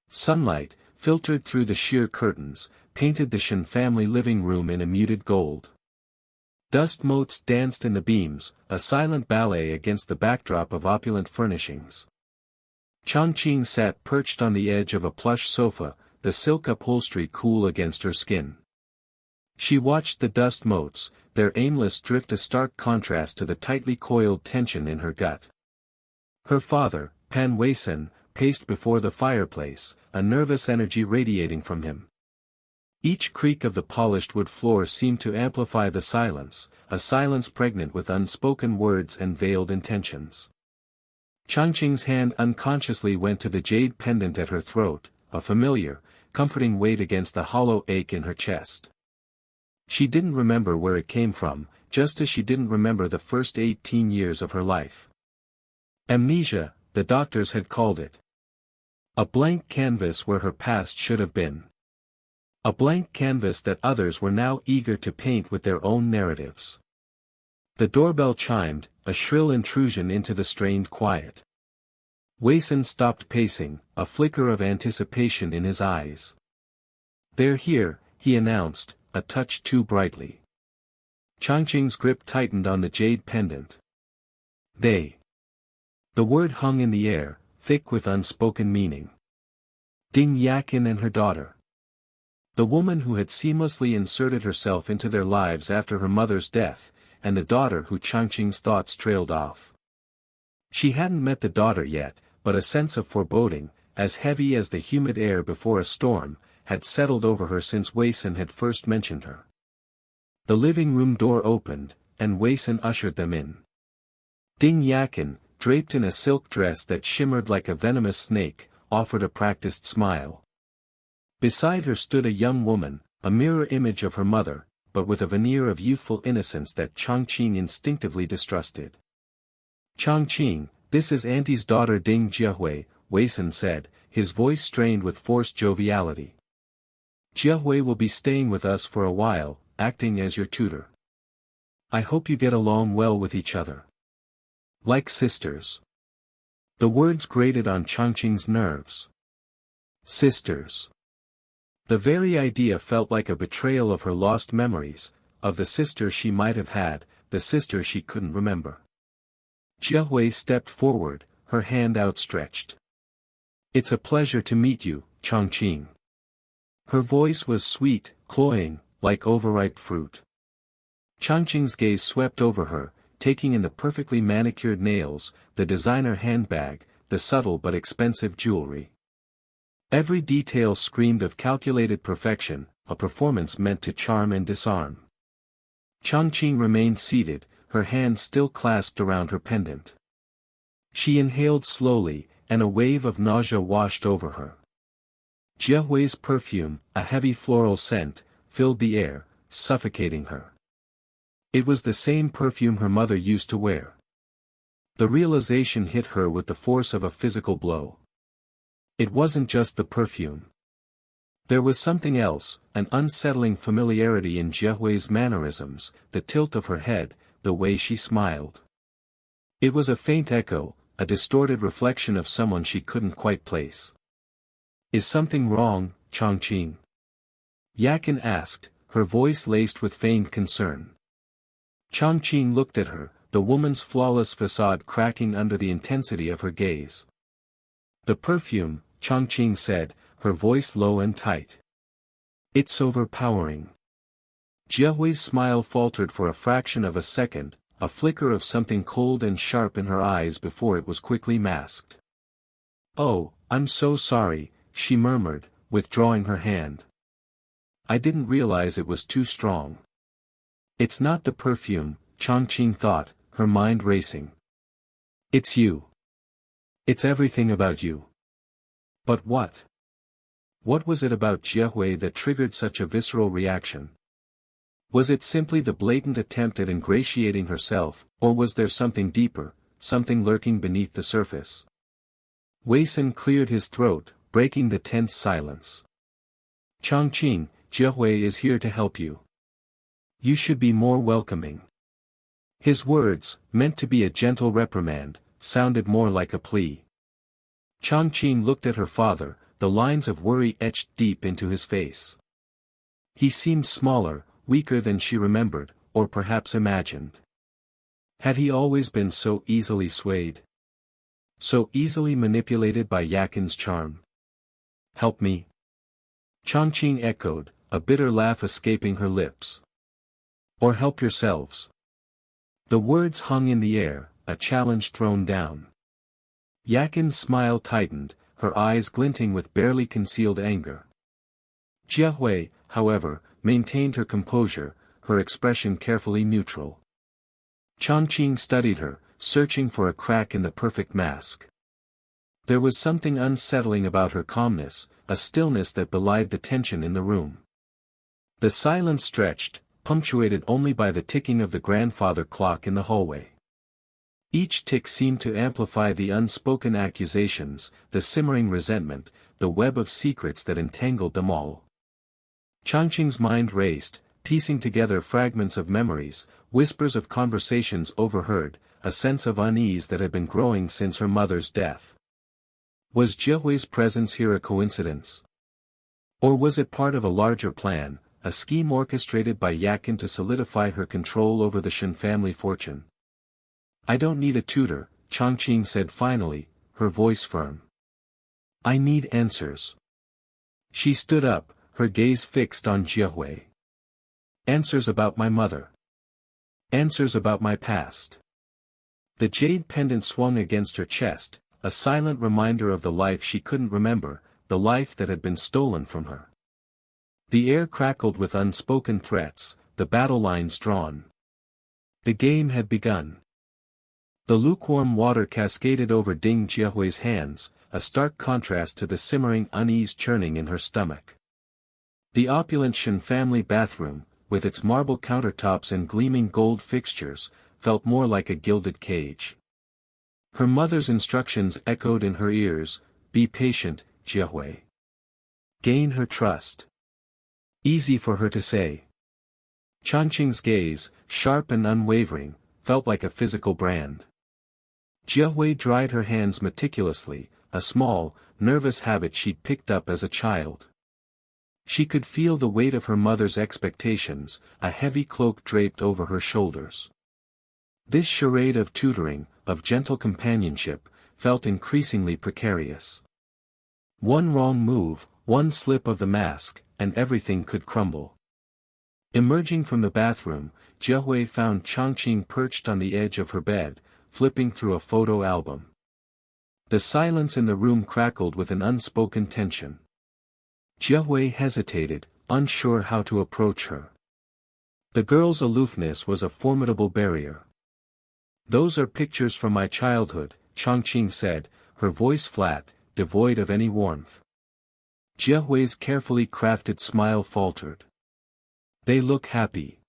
Sunlight, filtered through the sheer curtains, painted the Shen family living room in a muted gold. Dust motes danced in the beams, a silent ballet against the backdrop of opulent furnishings. Changqing sat perched on the edge of a plush sofa, the silk upholstery cool against her skin. She watched the dust motes, their aimless drift a stark contrast to the tightly coiled tension in her gut. Her father, Pan Weisan, paced before the fireplace, a nervous energy radiating from him. Each creak of the polished wood floor seemed to amplify the silence, a silence pregnant with unspoken words and veiled intentions. Changqing's hand unconsciously went to the jade pendant at her throat, a familiar, comforting weight against the hollow ache in her chest. She didn't remember where it came from, just as she didn't remember the first 18 years of her life. Amnesia, the doctors had called it. A blank canvas where her past should have been. A blank canvas that others were now eager to paint with their own narratives. The doorbell chimed, a shrill intrusion into the strained quiet. Weisan stopped pacing, a flicker of anticipation in his eyes. "They're here," he announced, a touch too brightly. Changqing's grip tightened on the jade pendant. "They." The word hung in the air, thick with unspoken meaning. Ding Yakin and her daughter. The woman who had seamlessly inserted herself into their lives after her mother's death, and the daughter who Changqing's thoughts trailed off. She hadn't met the daughter yet, but a sense of foreboding, as heavy as the humid air before a storm, had settled over her since Weisan had first mentioned her. The living room door opened, and Weisan ushered them in. Ding Yakin, draped in a silk dress that shimmered like a venomous snake, offered a practiced smile. Beside her stood a young woman, a mirror image of her mother, but with a veneer of youthful innocence that Changqing instinctively distrusted. "Changqing, this is Auntie's daughter Ding Jiahui," Weisan said, his voice strained with forced joviality. "Jiahui will be staying with us for a while, acting as your tutor. I hope you get along well with each other. Like sisters." The words grated on Changqing's nerves. Sisters. The very idea felt like a betrayal of her lost memories, of the sister she might have had, the sister she couldn't remember. Jiahui stepped forward, her hand outstretched. "It's a pleasure to meet you, Changqing." Her voice was sweet, cloying, like overripe fruit. Changqing's gaze swept over her, taking in the perfectly manicured nails, the designer handbag, the subtle but expensive jewelry. Every detail screamed of calculated perfection, a performance meant to charm and disarm. Changqing remained seated, her hand still clasped around her pendant. She inhaled slowly, and a wave of nausea washed over her. Jiahui's perfume, a heavy floral scent, filled the air, suffocating her. It was the same perfume her mother used to wear. The realization hit her with the force of a physical blow. It wasn't just the perfume. There was something else, an unsettling familiarity in Jiahui's mannerisms, the tilt of her head, the way she smiled. It was a faint echo, a distorted reflection of someone she couldn't quite place. "Is something wrong, Changqing?" Yakin asked, her voice laced with feigned concern. Changqing looked at her, the woman's flawless facade cracking under the intensity of her gaze. "The perfume," Changqing said, her voice low and tight. "It's overpowering." Jiahui's smile faltered for a fraction of a second, a flicker of something cold and sharp in her eyes before it was quickly masked. "Oh, I'm so sorry," she murmured, withdrawing her hand. "I didn't realize it was too strong." "It's not the perfume," Changqing thought, her mind racing. "It's you. It's everything about you." But what? What was it about Jiahui that triggered such a visceral reaction? Was it simply the blatant attempt at ingratiating herself, or was there something deeper, something lurking beneath the surface? Weisan cleared his throat, breaking the tense silence. "Changqing, Jiahui is here to help you. You should be more welcoming." His words, meant to be a gentle reprimand, sounded more like a plea. Changqing looked at her father, the lines of worry etched deep into his face. He seemed smaller, weaker than she remembered, or perhaps imagined. Had he always been so easily swayed? So easily manipulated by Yakin's charm? Help me? Chongqing echoed, a bitter laugh escaping her lips. Or help yourselves. The words hung in the air, a challenge thrown down. Yakin's smile tightened, her eyes glinting with barely concealed anger. Jiehui, however, maintained her composure, her expression carefully neutral. Chongqing studied her, searching for a crack in the perfect mask. There was something unsettling about her calmness, a stillness that belied the tension in the room. The silence stretched, punctuated only by the ticking of the grandfather clock in the hallway. Each tick seemed to amplify the unspoken accusations, the simmering resentment, the web of secrets that entangled them all. Chongqing's mind raced, piecing together fragments of memories, whispers of conversations overheard, a sense of unease that had been growing since her mother's death. Was Jiehui's presence here a coincidence? Or was it part of a larger plan, a scheme orchestrated by Yakin to solidify her control over the Shen family fortune? I don't need a tutor, Chongqing said finally, her voice firm. I need answers. She stood up, her gaze fixed on Jiehui. Answers about my mother. Answers about my past. The jade pendant swung against her chest, a silent reminder of the life she couldn't remember, the life that had been stolen from her. The air crackled with unspoken threats, the battle lines drawn. The game had begun. The lukewarm water cascaded over Ding Jiehui's hands, a stark contrast to the simmering unease churning in her stomach. The opulent Shen family bathroom, with its marble countertops and gleaming gold fixtures, felt more like a gilded cage. Her mother's instructions echoed in her ears, be patient, Jiehui. Gain her trust. Easy for her to say. Chongqing's gaze, sharp and unwavering, felt like a physical brand. Jiehui dried her hands meticulously, a small, nervous habit she'd picked up as a child. She could feel the weight of her mother's expectations, a heavy cloak draped over her shoulders. This charade of tutoring, of gentle companionship, felt increasingly precarious. One wrong move, one slip of the mask, and everything could crumble. Emerging from the bathroom, Jiehui found Chongqing perched on the edge of her bed, flipping through a photo album. The silence in the room crackled with an unspoken tension. Jiehui hesitated, unsure how to approach her. The girl's aloofness was a formidable barrier. Those are pictures from my childhood, Chongqing said, her voice flat, devoid of any warmth. Jiehui's carefully crafted smile faltered. They look happy.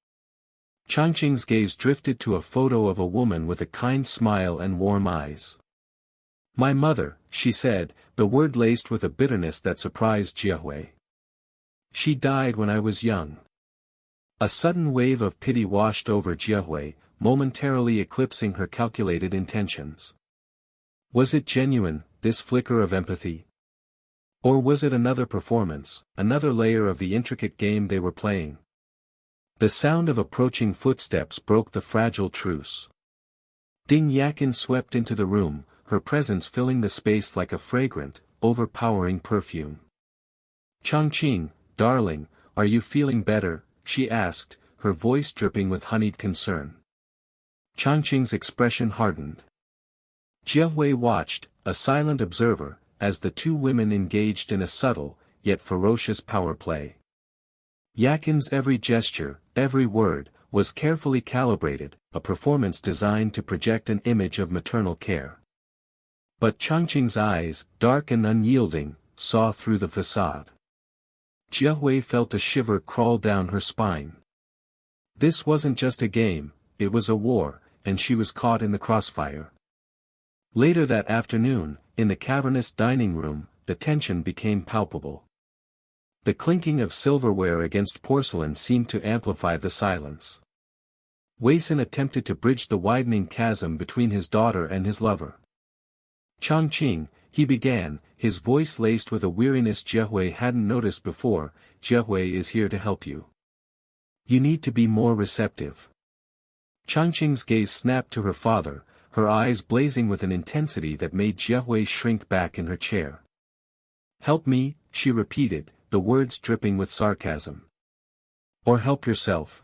Chongqing's gaze drifted to a photo of a woman with a kind smile and warm eyes. My mother, she said, the word laced with a bitterness that surprised Jiehui. She died when I was young. A sudden wave of pity washed over Jiehui, momentarily eclipsing her calculated intentions. Was it genuine, this flicker of empathy? Or was it another performance, another layer of the intricate game they were playing? The sound of approaching footsteps broke the fragile truce. Ding Yakin swept into the room, her presence filling the space like a fragrant, overpowering perfume. Chongqing, darling, are you feeling better? She asked, her voice dripping with honeyed concern. Chongqing's expression hardened. Jiehui watched, a silent observer, as the two women engaged in a subtle, yet ferocious power play. Yakin's every gesture, every word, was carefully calibrated, a performance designed to project an image of maternal care. But Chongqing's eyes, dark and unyielding, saw through the facade. Jiehui felt a shiver crawl down her spine. This wasn't just a game, it was a war, and she was caught in the crossfire. Later that afternoon, in the cavernous dining room, the tension became palpable. The clinking of silverware against porcelain seemed to amplify the silence. Weisun attempted to bridge the widening chasm between his daughter and his lover. Chongqing, he began, his voice laced with a weariness Jiehui hadn't noticed before. Jiehui is here to help you. You need to be more receptive. Changqing's gaze snapped to her father, her eyes blazing with an intensity that made Jiehui shrink back in her chair. Help me, she repeated, the words dripping with sarcasm. Or help yourself.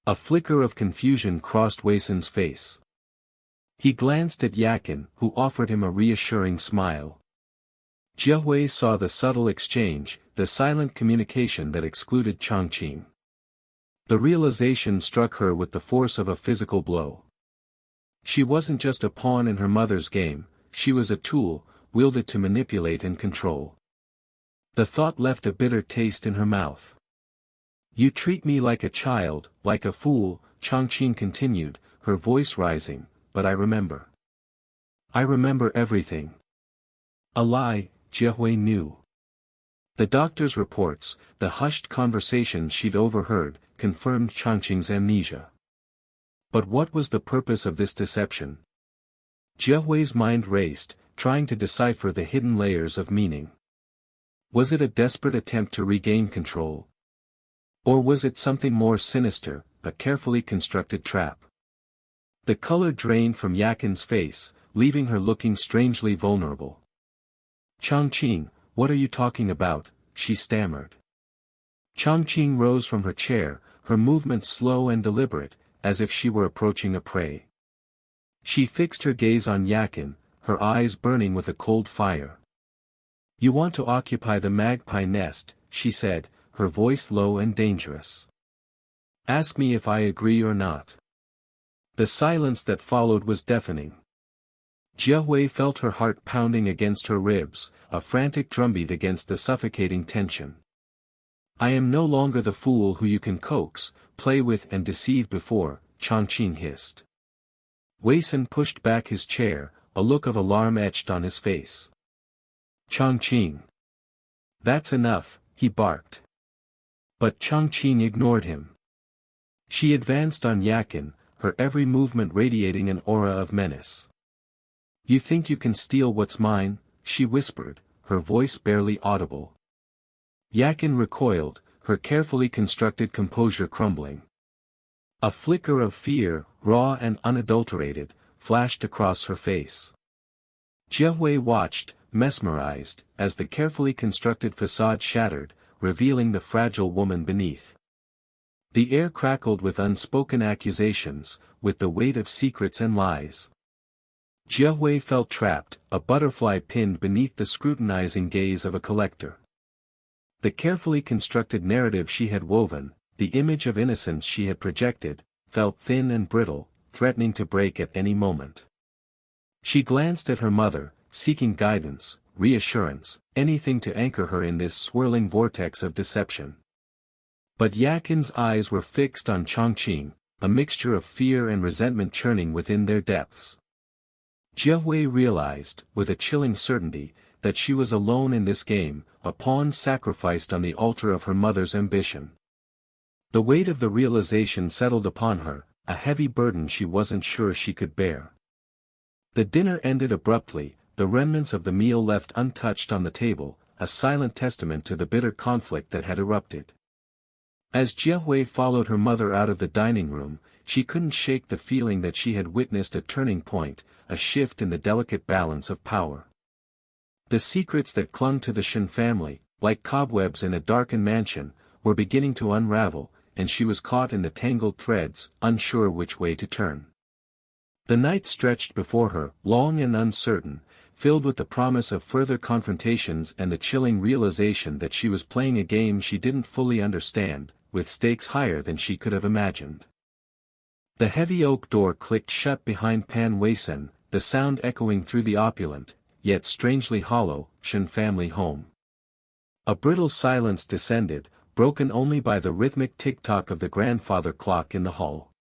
A flicker of confusion crossed Wei Sun's face. He glanced at Yakin, who offered him a reassuring smile. Jiehui saw the subtle exchange, the silent communication that excluded Changqing. The realization struck her with the force of a physical blow. She wasn't just a pawn in her mother's game, she was a tool, wielded to manipulate and control. The thought left a bitter taste in her mouth. You treat me like a child, like a fool, Changqing continued, her voice rising, but I remember. I remember everything. A lie, Jiehui knew. The doctor's reports, the hushed conversations she'd overheard, confirmed Changqing's amnesia. But what was the purpose of this deception? Jiehui's mind raced, trying to decipher the hidden layers of meaning. Was it a desperate attempt to regain control? Or was it something more sinister, a carefully constructed trap? The color drained from Yakin's face, leaving her looking strangely vulnerable. Changqing, what are you talking about? She stammered. Changqing rose from her chair, her movements slow and deliberate, as if she were approaching a prey. She fixed her gaze on Yakin, her eyes burning with a cold fire. You want to occupy the magpie nest, she said, her voice low and dangerous. Ask me if I agree or not. The silence that followed was deafening. Jiehui felt her heart pounding against her ribs, a frantic drumbeat against the suffocating tension. I am no longer the fool who you can coax, play with and deceive before, Changqing hissed. Wei Sun pushed back his chair, a look of alarm etched on his face. Changqing. That's enough, he barked. But Changqing ignored him. She advanced on Yakin, her every movement radiating an aura of menace. You think you can steal what's mine? She whispered, her voice barely audible. Yakin recoiled, her carefully constructed composure crumbling. A flicker of fear, raw and unadulterated, flashed across her face. Jiehui watched, mesmerized, as the carefully constructed facade shattered, revealing the fragile woman beneath. The air crackled with unspoken accusations, with the weight of secrets and lies. Jiehui felt trapped, a butterfly pinned beneath the scrutinizing gaze of a collector. The carefully constructed narrative she had woven, the image of innocence she had projected, felt thin and brittle, threatening to break at any moment. She glanced at her mother, seeking guidance, reassurance, anything to anchor her in this swirling vortex of deception. But Yakin's eyes were fixed on Changqing, a mixture of fear and resentment churning within their depths. Jiehui realized, with a chilling certainty, that she was alone in this game, a pawn sacrificed on the altar of her mother's ambition. The weight of the realization settled upon her, a heavy burden she wasn't sure she could bear. The dinner ended abruptly, the remnants of the meal left untouched on the table, a silent testament to the bitter conflict that had erupted. As Jiehui followed her mother out of the dining room, she couldn't shake the feeling that she had witnessed a turning point, a shift in the delicate balance of power. The secrets that clung to the Shen family, like cobwebs in a darkened mansion, were beginning to unravel, and she was caught in the tangled threads, unsure which way to turn. The night stretched before her, long and uncertain, filled with the promise of further confrontations and the chilling realization that she was playing a game she didn't fully understand, with stakes higher than she could have imagined. The heavy oak door clicked shut behind Pan Wei Sun, the sound echoing through the opulent, yet strangely hollow, Shen family home. A brittle silence descended, broken only by the rhythmic tick-tock of the grandfather clock in the hall.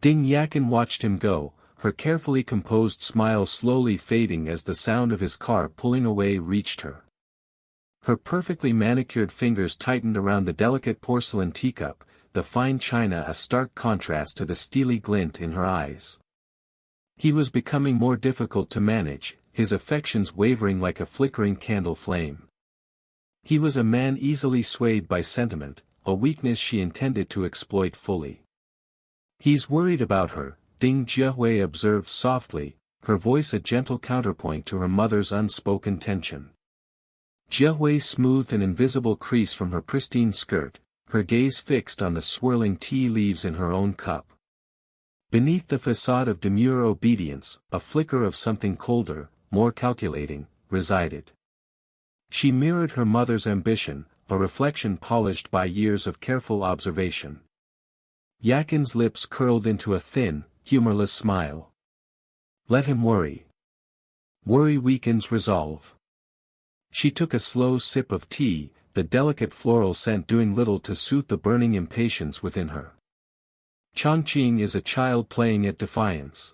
Ding Yakin watched him go, her carefully composed smile slowly fading as the sound of his car pulling away reached her. Her perfectly manicured fingers tightened around the delicate porcelain teacup, the fine china a stark contrast to the steely glint in her eyes. He was becoming more difficult to manage, his affections wavering like a flickering candle flame. He was a man easily swayed by sentiment, a weakness she intended to exploit fully. "He's worried about her," Ding Jiahui observed softly, her voice a gentle counterpoint to her mother's unspoken tension. Jiahui smoothed an invisible crease from her pristine skirt, her gaze fixed on the swirling tea leaves in her own cup. Beneath the facade of demure obedience, a flicker of something colder, more calculating, resided. She mirrored her mother's ambition, a reflection polished by years of careful observation. Yakin's lips curled into a thin, humorless smile. "Let him worry. Worry weakens resolve." She took a slow sip of tea, the delicate floral scent doing little to soothe the burning impatience within her. Chongqing is a child playing at defiance.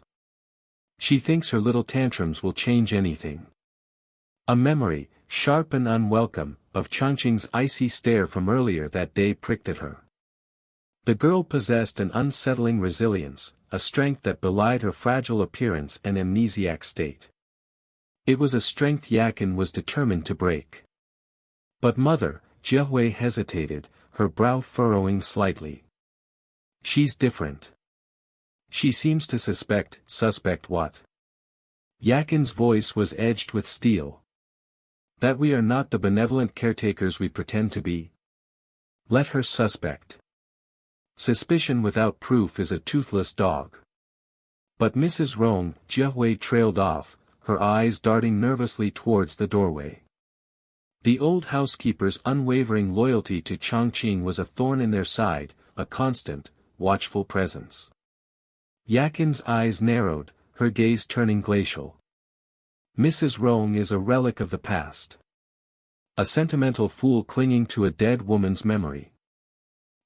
She thinks her little tantrums will change anything. A memory, sharp and unwelcome, of Chongqing's icy stare from earlier that day pricked at her. The girl possessed an unsettling resilience, a strength that belied her fragile appearance and amnesiac state. It was a strength Yakin was determined to break. "But mother," Jiahui hesitated, her brow furrowing slightly. "She's different. She seems to suspect what?" Yakin's voice was edged with steel. "That we are not the benevolent caretakers we pretend to be. Let her suspect. Suspicion without proof is a toothless dog." "But Mrs. Rong," Jiahui trailed off, her eyes darting nervously towards the doorway. The old housekeeper's unwavering loyalty to Chongqing was a thorn in their side, a constant, watchful presence. Yakin's eyes narrowed, her gaze turning glacial. "Mrs. Rong is a relic of the past. A sentimental fool clinging to a dead woman's memory."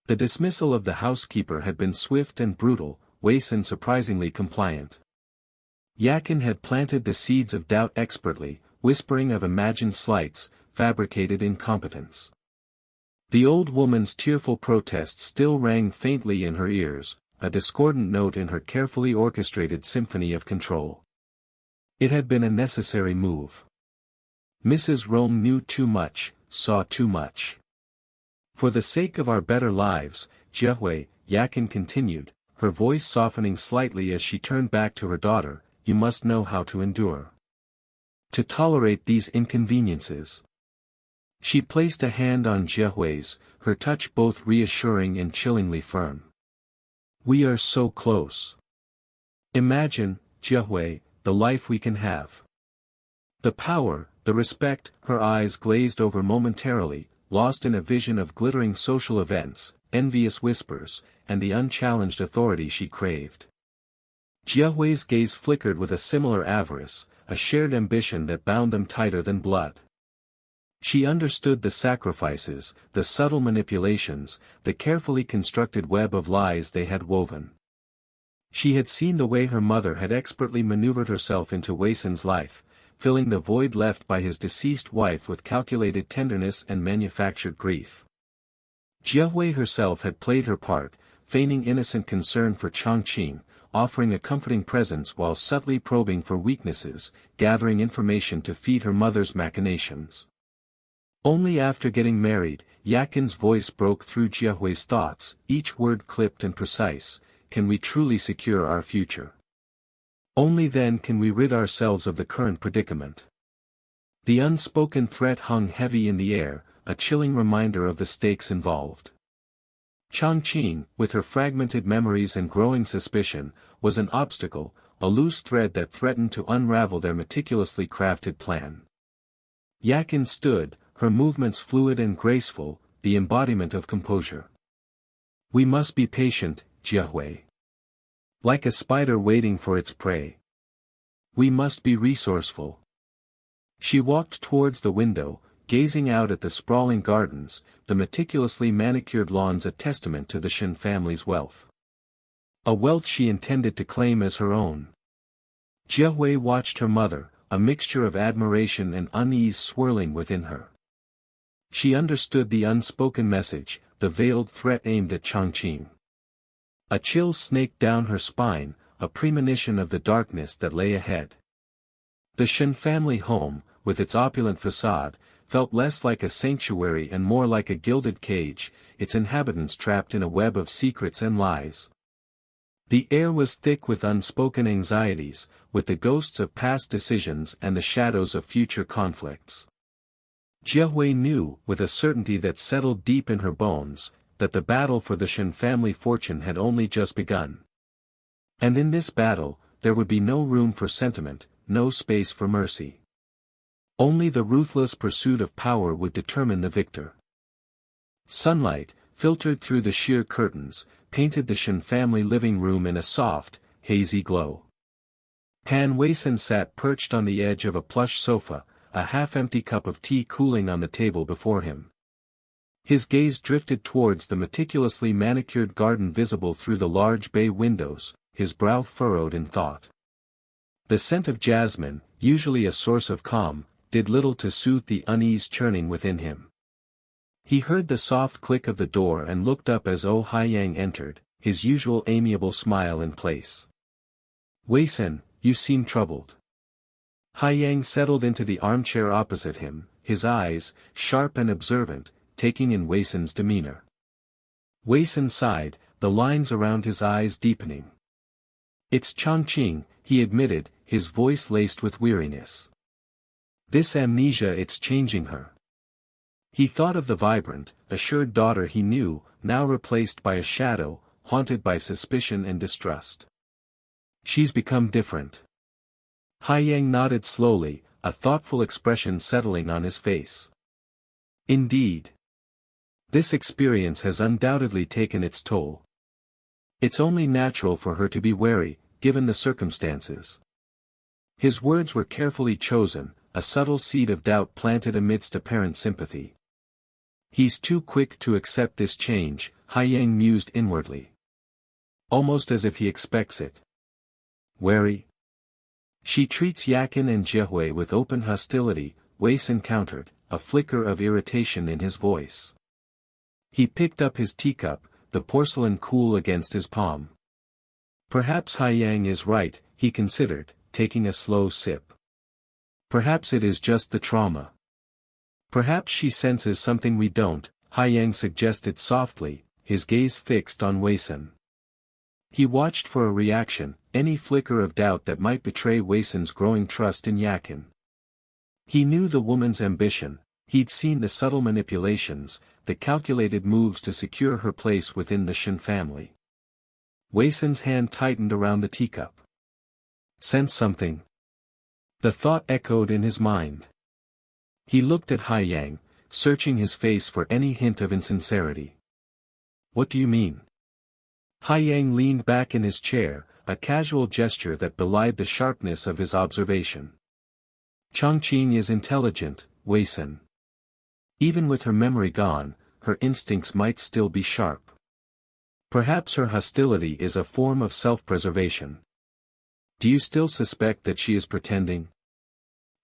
The dismissal of the housekeeper had been swift and brutal, Wei-san surprisingly compliant. Yakin had planted the seeds of doubt expertly, whispering of imagined slights, fabricated incompetence. The old woman's tearful protest still rang faintly in her ears, a discordant note in her carefully orchestrated symphony of control. It had been a necessary move. Mrs. Rome knew too much, saw too much. "For the sake of our better lives," Jiahui, Yakin continued, her voice softening slightly as she turned back to her daughter, "you must know how to endure. To tolerate these inconveniences." She placed a hand on Jiahui's, her touch both reassuring and chillingly firm. "We are so close. Imagine, Jiahui, the life we can have. The power, the respect." Her eyes glazed over momentarily, lost in a vision of glittering social events, envious whispers, and the unchallenged authority she craved. Jiahui's gaze flickered with a similar avarice, a shared ambition that bound them tighter than blood. She understood the sacrifices, the subtle manipulations, the carefully constructed web of lies they had woven. She had seen the way her mother had expertly maneuvered herself into Wei-san's life, filling the void left by his deceased wife with calculated tenderness and manufactured grief. Jiahui herself had played her part, feigning innocent concern for Chongqing, offering a comforting presence while subtly probing for weaknesses, gathering information to feed her mother's machinations. Only after getting married, Yakin's voice broke through Jiahui's thoughts, each word clipped and precise, "Can we truly secure our future? Only then can we rid ourselves of the current predicament." The unspoken threat hung heavy in the air, a chilling reminder of the stakes involved. Chongqing, with her fragmented memories and growing suspicion, was an obstacle, a loose thread that threatened to unravel their meticulously crafted plan. Yakin stood, her movements fluid and graceful, the embodiment of composure. "We must be patient, Jiahui. Like a spider waiting for its prey. We must be resourceful." She walked towards the window, gazing out at the sprawling gardens, the meticulously manicured lawns a testament to the Shen family's wealth. A wealth she intended to claim as her own. Jiahui watched her mother, a mixture of admiration and unease swirling within her. She understood the unspoken message, the veiled threat aimed at Chongqing. A chill snaked down her spine, a premonition of the darkness that lay ahead. The Shen family home, with its opulent facade, felt less like a sanctuary and more like a gilded cage, its inhabitants trapped in a web of secrets and lies. The air was thick with unspoken anxieties, with the ghosts of past decisions and the shadows of future conflicts. Jiehui knew, with a certainty that settled deep in her bones, that the battle for the Shen family fortune had only just begun. And in this battle, there would be no room for sentiment, no space for mercy. Only the ruthless pursuit of power would determine the victor. Sunlight, filtered through the sheer curtains, painted the Shen family living room in a soft, hazy glow. Han Weisan sat perched on the edge of a plush sofa, a half-empty cup of tea cooling on the table before him. His gaze drifted towards the meticulously manicured garden visible through the large bay windows, his brow furrowed in thought. The scent of jasmine, usually a source of calm, did little to soothe the unease churning within him. He heard the soft click of the door and looked up as Oh Haiyang entered, his usual amiable smile in place. "Weisan, you seem troubled." Haiyang settled into the armchair opposite him, his eyes, sharp and observant, taking in Weisan's demeanor. Weisan sighed, the lines around his eyes deepening. "It's Chongqing," he admitted, his voice laced with weariness. "This amnesia, it's changing her." He thought of the vibrant, assured daughter he knew, now replaced by a shadow, haunted by suspicion and distrust. "She's become different." Haiyang nodded slowly, a thoughtful expression settling on his face. "Indeed. This experience has undoubtedly taken its toll. It's only natural for her to be wary, given the circumstances." His words were carefully chosen, a subtle seed of doubt planted amidst apparent sympathy. "He's too quick to accept this change," Haiyang mused inwardly. "Almost as if he expects it." "Wary? She treats Yakin and Jiehui with open hostility," Weisan countered, a flicker of irritation in his voice. He picked up his teacup, the porcelain cool against his palm. "Perhaps Haiyang is right," he considered, taking a slow sip. "Perhaps it is just the trauma. Perhaps she senses something we don't," Haiyang suggested softly, his gaze fixed on Weisan. He watched for a reaction, any flicker of doubt that might betray Weisan's growing trust in Yakin. He knew the woman's ambition, he'd seen the subtle manipulations, the calculated moves to secure her place within the Shen family. Weisan's hand tightened around the teacup. "Sense something?" The thought echoed in his mind. He looked at Haiyang, searching his face for any hint of insincerity. "What do you mean?" Haiyang leaned back in his chair, a casual gesture that belied the sharpness of his observation. "Chongqing is intelligent, Weisan. Even with her memory gone, her instincts might still be sharp. Perhaps her hostility is a form of self-preservation. Do you still suspect that she is pretending?"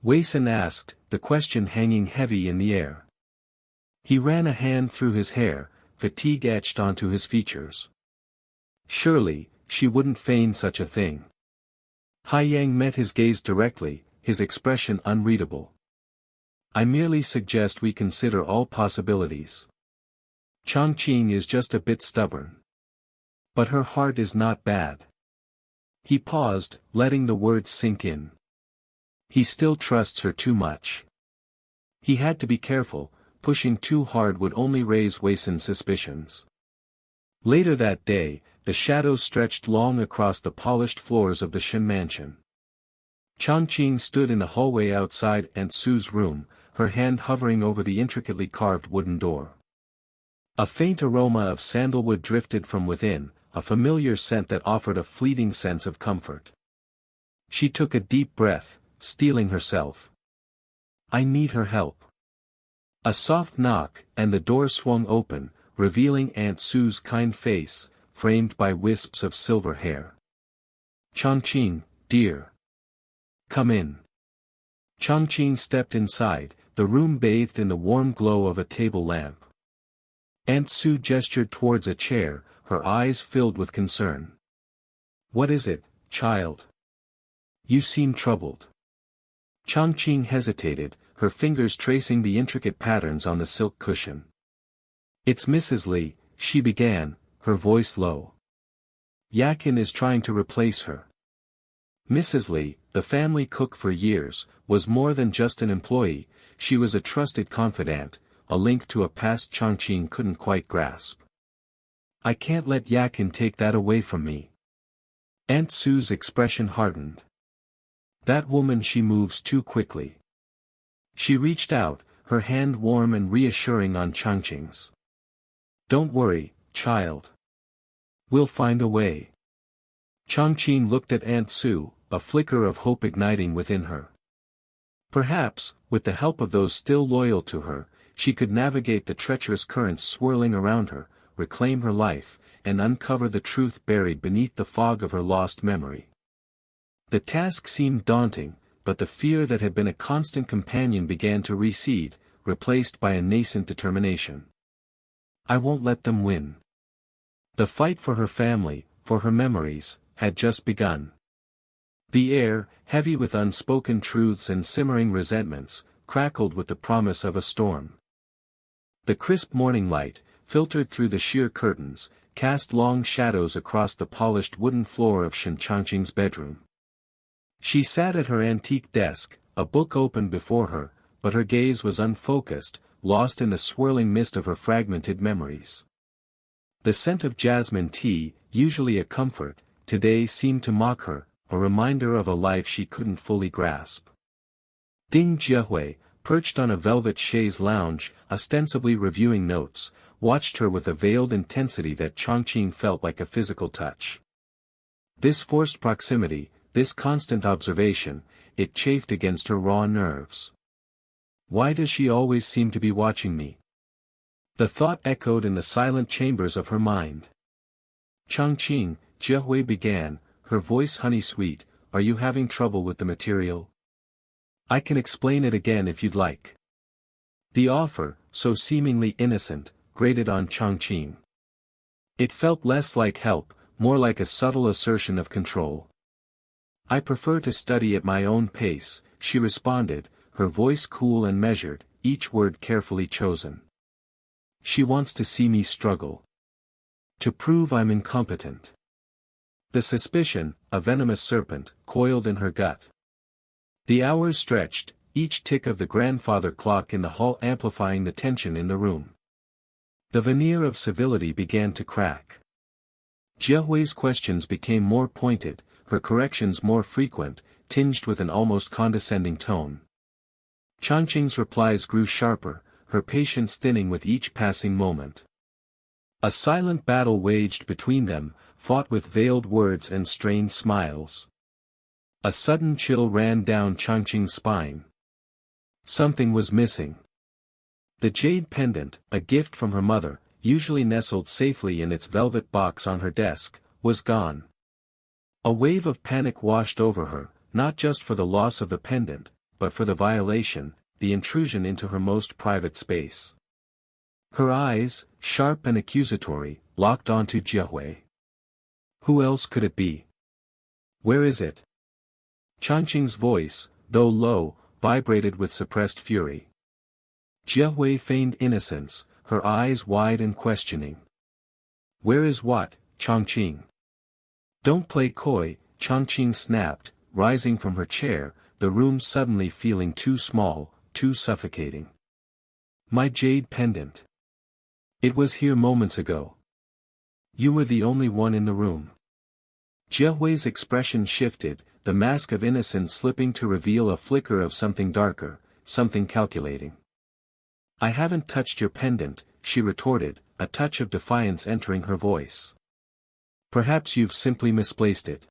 Weisan asked, the question hanging heavy in the air. He ran a hand through his hair, fatigue etched onto his features. "Surely, she wouldn't feign such a thing." Haiyang met his gaze directly, his expression unreadable. "I merely suggest we consider all possibilities. Chongqing is just a bit stubborn. But her heart is not bad." He paused, letting the words sink in. He still trusts her too much. He had to be careful, pushing too hard would only raise Weisan's suspicions. Later that day, the shadows stretched long across the polished floors of the Shen mansion. Chongqing stood in a hallway outside Aunt Sue's room, her hand hovering over the intricately carved wooden door. A faint aroma of sandalwood drifted from within, a familiar scent that offered a fleeting sense of comfort. She took a deep breath, steeling herself. "I need her help." A soft knock, and the door swung open, revealing Aunt Sue's kind face, framed by wisps of silver hair. "Chongqing, dear. Come in." Chongqing stepped inside, the room bathed in the warm glow of a table lamp. Aunt Sue gestured towards a chair, her eyes filled with concern. "What is it, child? You seem troubled." Changqing hesitated, her fingers tracing the intricate patterns on the silk cushion. "It's Mrs. Li," she began, her voice low. "Yakin is trying to replace her." Mrs. Li, the family cook for years, was more than just an employee, she was a trusted confidant, a link to a past Changqing couldn't quite grasp. "I can't let Yakin take that away from me." Aunt Sue's expression hardened. "That woman, she moves too quickly." She reached out, her hand warm and reassuring on Changqing's. "Don't worry, child. We'll find a way." Changqing looked at Aunt Sue, a flicker of hope igniting within her. Perhaps, with the help of those still loyal to her, she could navigate the treacherous currents swirling around her, reclaim her life, and uncover the truth buried beneath the fog of her lost memory. The task seemed daunting, but the fear that had been a constant companion began to recede, replaced by a nascent determination. "I won't let them win." The fight for her family, for her memories, had just begun. The air, heavy with unspoken truths and simmering resentments, crackled with the promise of a storm. The crisp morning light, filtered through the sheer curtains, cast long shadows across the polished wooden floor of Shen Changqing's bedroom. She sat at her antique desk, a book open before her, but her gaze was unfocused, lost in the swirling mist of her fragmented memories. The scent of jasmine tea, usually a comfort, today seemed to mock her, a reminder of a life she couldn't fully grasp. Ding Jiahui, perched on a velvet chaise lounge, ostensibly reviewing notes, watched her with a veiled intensity that Changqing felt like a physical touch. This forced proximity, this constant observation, it chafed against her raw nerves. "Why does she always seem to be watching me?" The thought echoed in the silent chambers of her mind. "Changqing," Jiahui began, her voice honey-sweet, "are you having trouble with the material? I can explain it again if you'd like." The offer, so seemingly innocent, grated on Changqing. It felt less like help, more like a subtle assertion of control. "I prefer to study at my own pace," she responded, her voice cool and measured, each word carefully chosen. "She wants to see me struggle. To prove I'm incompetent." The suspicion, a venomous serpent, coiled in her gut. The hours stretched, each tick of the grandfather clock in the hall amplifying the tension in the room. The veneer of civility began to crack. Jiahui's questions became more pointed, her corrections more frequent, tinged with an almost condescending tone. Changqing's replies grew sharper, her patience thinning with each passing moment. A silent battle waged between them, fought with veiled words and strained smiles. A sudden chill ran down Changqing's spine. Something was missing. The jade pendant, a gift from her mother, usually nestled safely in its velvet box on her desk, was gone. A wave of panic washed over her, not just for the loss of the pendant, but for the violation, the intrusion into her most private space. Her eyes, sharp and accusatory, locked onto Jiahui. Who else could it be? Where is it? Changqing's voice, though low, vibrated with suppressed fury. Jiahui feigned innocence, her eyes wide and questioning. Where is what, Changqing? Don't play coy, Changqing snapped, rising from her chair, the room suddenly feeling too small, too suffocating. My jade pendant. It was here moments ago. You were the only one in the room. Jiahui's expression shifted, the mask of innocence slipping to reveal a flicker of something darker, something calculating. I haven't touched your pendant, she retorted, a touch of defiance entering her voice. Perhaps you've simply misplaced it.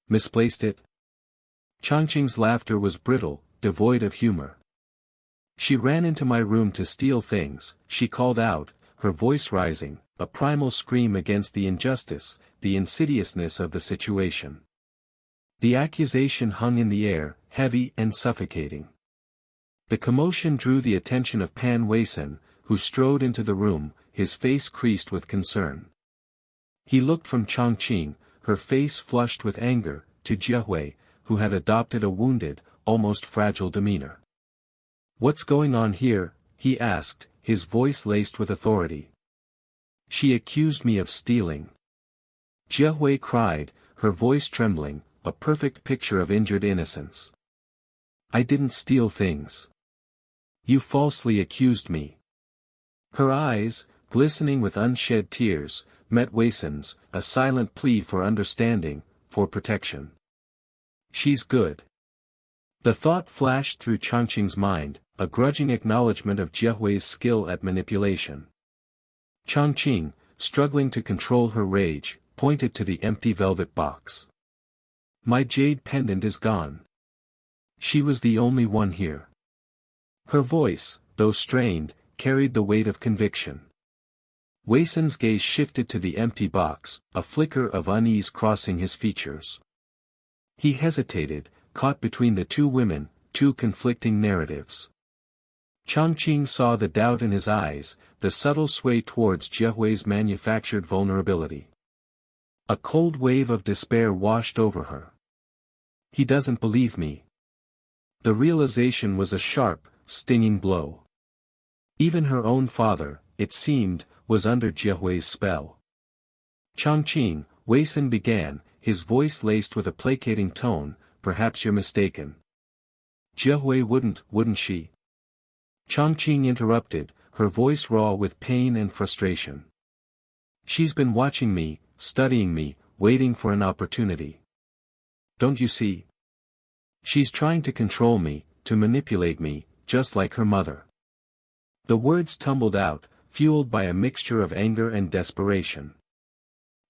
Misplaced it? Changqing's laughter was brittle, devoid of humor. She ran into my room to steal things, she called out, her voice rising, a primal scream against the injustice, the insidiousness of the situation. The accusation hung in the air, heavy and suffocating. The commotion drew the attention of Pan Weisan, who strode into the room, his face creased with concern. He looked from Changqing, her face flushed with anger, to Jiahui, who had adopted a wounded, almost fragile demeanor. "What's going on here?" he asked, his voice laced with authority. "She accused me of stealing." Jia cried, her voice trembling, a perfect picture of injured innocence. "I didn't steal things. You falsely accused me." Her eyes, glistening with unshed tears, met Weisen's, a silent plea for understanding, for protection. "She's good." The thought flashed through Changqing's mind, a grudging acknowledgement of Jia skill at manipulation. Changqing, struggling to control her rage, pointed to the empty velvet box. "My jade pendant is gone. She was the only one here." Her voice, though strained, carried the weight of conviction. Weisen's gaze shifted to the empty box, a flicker of unease crossing his features. He hesitated, caught between the two women, two conflicting narratives. Changqing saw the doubt in his eyes, the subtle sway towards Jia manufactured vulnerability. A cold wave of despair washed over her. "He doesn't believe me." The realization was a sharp, stinging blow. Even her own father, it seemed, was under Jia spell. "Changqing," Weisen began, his voice laced with a placating tone, "perhaps you're mistaken." "Jia wouldn't she?" Changqing interrupted, her voice raw with pain and frustration. "She's been watching me, studying me, waiting for an opportunity. Don't you see? She's trying to control me, to manipulate me, just like her mother." The words tumbled out, fueled by a mixture of anger and desperation.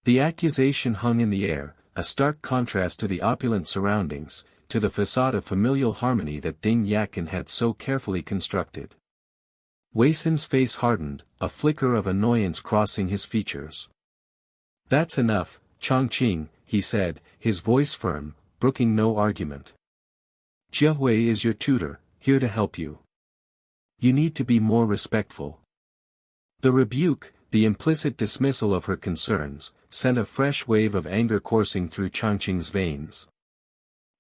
The accusation hung in the air, a stark contrast to the opulent surroundings, to the facade of familial harmony that Ding Yakin had so carefully constructed. Weisen's face hardened, a flicker of annoyance crossing his features. "That's enough, Changqing," he said, his voice firm, brooking no argument. "Jia is your tutor, here to help you. You need to be more respectful." The rebuke, the implicit dismissal of her concerns, sent a fresh wave of anger coursing through Changqing's veins.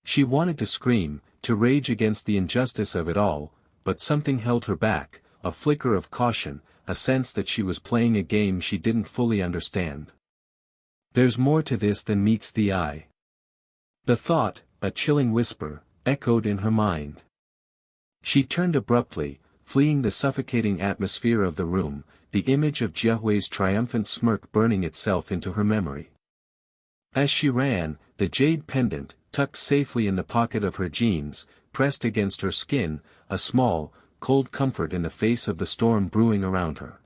She wanted to scream, to rage against the injustice of it all, but something held her back, a flicker of caution, a sense that she was playing a game she didn't fully understand. "There's more to this than meets the eye." The thought, a chilling whisper, echoed in her mind. She turned abruptly, fleeing the suffocating atmosphere of the room, the image of Jia triumphant smirk burning itself into her memory. As she ran, the jade pendant, tucked safely in the pocket of her jeans, pressed against her skin, a small, cold comfort in the face of the storm brewing around her.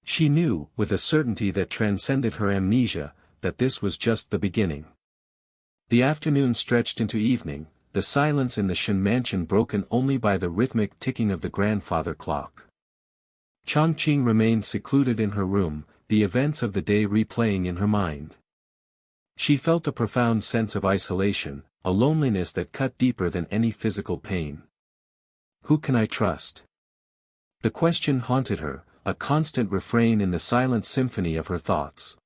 She knew, with a certainty that transcended her amnesia, that this was just the beginning. The afternoon stretched into evening, the silence in the Shen mansion broken only by the rhythmic ticking of the grandfather clock. Changqing remained secluded in her room, the events of the day replaying in her mind. She felt a profound sense of isolation, a loneliness that cut deeper than any physical pain. Who can I trust? The question haunted her, a constant refrain in the silent symphony of her thoughts.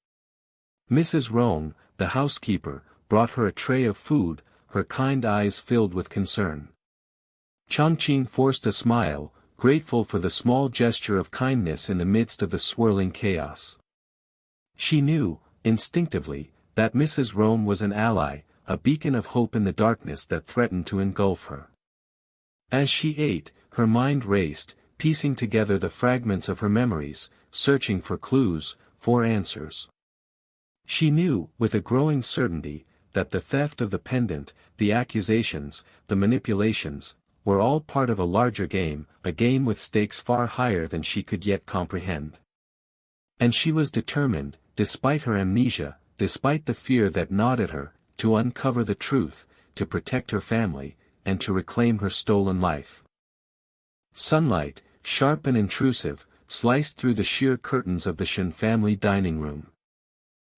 Mrs. Rong, the housekeeper, brought her a tray of food, her kind eyes filled with concern. Changqing forced a smile, grateful for the small gesture of kindness in the midst of the swirling chaos. She knew, instinctively, that Mrs. Rong was an ally, a beacon of hope in the darkness that threatened to engulf her. As she ate, her mind raced, piecing together the fragments of her memories, searching for clues, for answers. She knew, with a growing certainty, that the theft of the pendant, the accusations, the manipulations, were all part of a larger game, a game with stakes far higher than she could yet comprehend. And she was determined, despite her amnesia, despite the fear that gnawed at her, to uncover the truth, to protect her family, and to reclaim her stolen life. Sunlight, sharp and intrusive, sliced through the sheer curtains of the Shen family dining room.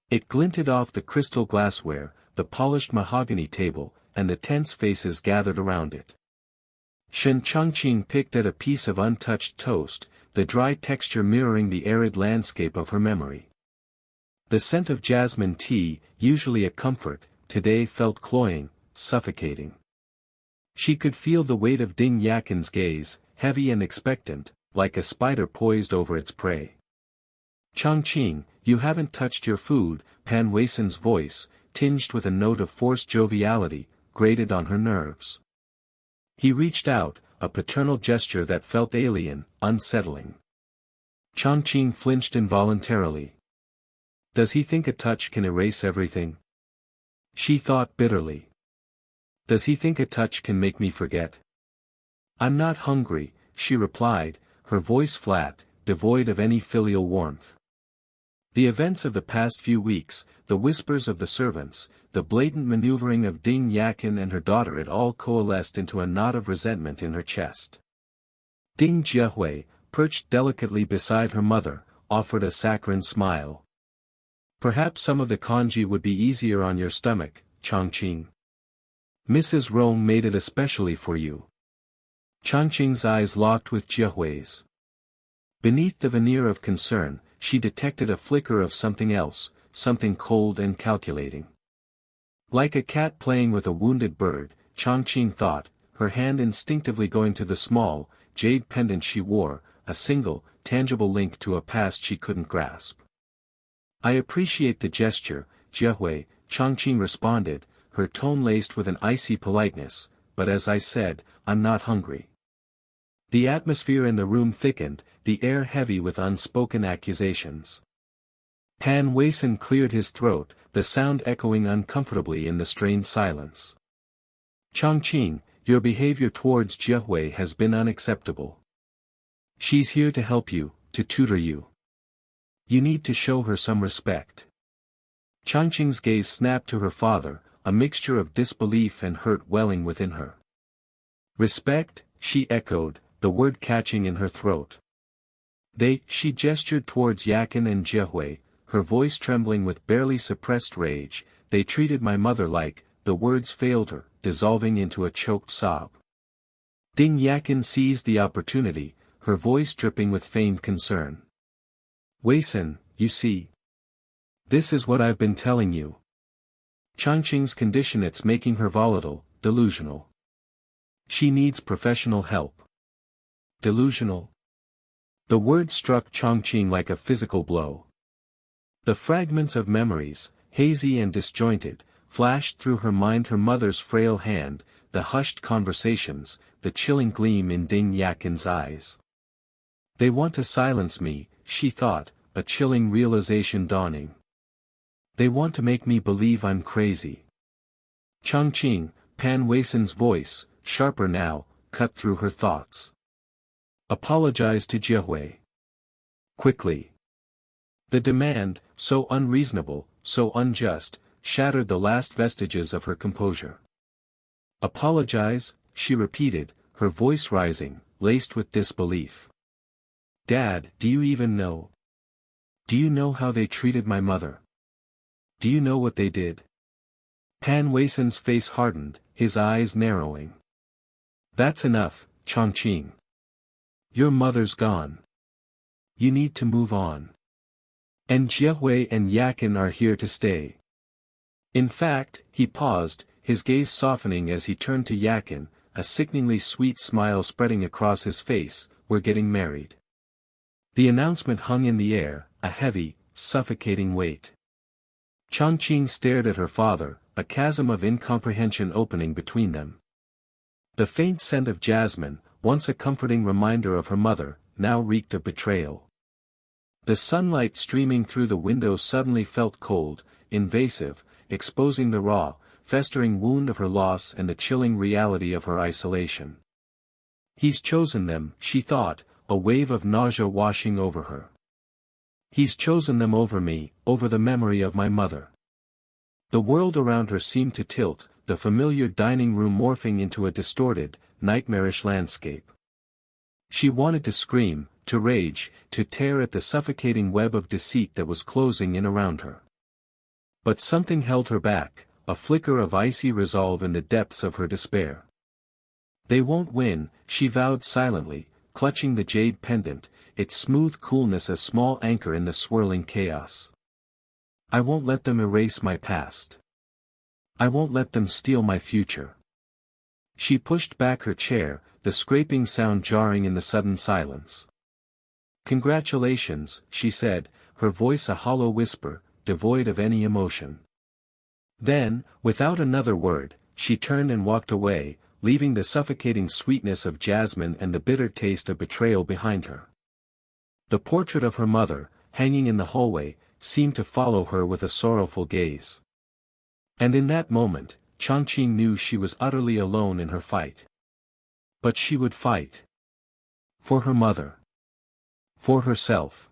It glinted off the crystal glassware, the polished mahogany table, and the tense faces gathered around it. Shen Changqing picked at a piece of untouched toast, the dry texture mirroring the arid landscape of her memory. The scent of jasmine tea, usually a comfort, today felt cloying, suffocating. She could feel the weight of Ding Yakin's gaze, heavy and expectant, like a spider poised over its prey. Chongqing, you haven't touched your food, Pan Weisen's voice, tinged with a note of forced joviality, grated on her nerves. He reached out, a paternal gesture that felt alien, unsettling. Chongqing flinched involuntarily. Does he think a touch can erase everything? She thought bitterly. Does he think a touch can make me forget? I'm not hungry, she replied, her voice flat, devoid of any filial warmth. The events of the past few weeks, the whispers of the servants, the blatant maneuvering of Ding Yakin and her daughter, it all coalesced into a knot of resentment in her chest. Ding Jiahui, perched delicately beside her mother, offered a saccharine smile. Perhaps some of the congee would be easier on your stomach, Chongqing. Mrs. Rong made it especially for you. Chongqing's eyes locked with Jiahui's. Beneath the veneer of concern, she detected a flicker of something else, something cold and calculating. Like a cat playing with a wounded bird, Chongqing thought, her hand instinctively going to the small, jade pendant she wore, a single, tangible link to a past she couldn't grasp. I appreciate the gesture, Jiahui, Chongqing responded, her tone laced with an icy politeness, but as I said, I'm not hungry. The atmosphere in the room thickened, the air heavy with unspoken accusations. Pan Weisen cleared his throat, the sound echoing uncomfortably in the strained silence. Chongqing, your behavior towards Jiahui has been unacceptable. She's here to help you, to tutor you. You need to show her some respect. Chongqing's gaze snapped to her father, a mixture of disbelief and hurt welling within her. Respect, she echoed, the word catching in her throat. She gestured towards Yakin and Jiahui, her voice trembling with barely suppressed rage, they treated my mother like, the words failed her, dissolving into a choked sob. Ding Yakin seized the opportunity, her voice dripping with feigned concern. Weisen, you see. This is what I've been telling you. Chongqing's condition, it's making her volatile, delusional. She needs professional help. Delusional? The word struck Chongqing like a physical blow. The fragments of memories, hazy and disjointed, flashed through her mind, her mother's frail hand, the hushed conversations, the chilling gleam in Ding Yakin's eyes. They want to silence me, she thought, a chilling realization dawning. They want to make me believe I'm crazy. Chongqing, Pan Weisen's voice, sharper now, cut through her thoughts. Apologize to Jiahui. Quickly. The demand, so unreasonable, so unjust, shattered the last vestiges of her composure. Apologize, she repeated, her voice rising, laced with disbelief. Dad, do you even know? Do you know how they treated my mother? Do you know what they did? Pan Weisen's face hardened, his eyes narrowing. That's enough, Chongqing. Your mother's gone. You need to move on. And Jiahui and Yakin are here to stay. In fact, he paused, his gaze softening as he turned to Yakin, a sickeningly sweet smile spreading across his face, we're getting married. The announcement hung in the air, a heavy, suffocating weight. Chongqing stared at her father, a chasm of incomprehension opening between them. The faint scent of jasmine, once a comforting reminder of her mother, now reeked of betrayal. The sunlight streaming through the window suddenly felt cold, invasive, exposing the raw, festering wound of her loss and the chilling reality of her isolation. He's chosen them, she thought, a wave of nausea washing over her. He's chosen them over me, over the memory of my mother. The world around her seemed to tilt, the familiar dining room morphing into a distorted, nightmarish landscape. She wanted to scream, to rage, to tear at the suffocating web of deceit that was closing in around her. But something held her back, a flicker of icy resolve in the depths of her despair. They won't win, she vowed silently, clutching the jade pendant, its smooth coolness a small anchor in the swirling chaos. I won't let them erase my past. I won't let them steal my future. She pushed back her chair, the scraping sound jarring in the sudden silence. "Congratulations," she said, her voice a hollow whisper, devoid of any emotion. Then, without another word, she turned and walked away, leaving the suffocating sweetness of jasmine and the bitter taste of betrayal behind her. The portrait of her mother, hanging in the hallway, seemed to follow her with a sorrowful gaze. And in that moment, Changqing knew she was utterly alone in her fight. But she would fight. For her mother. For herself.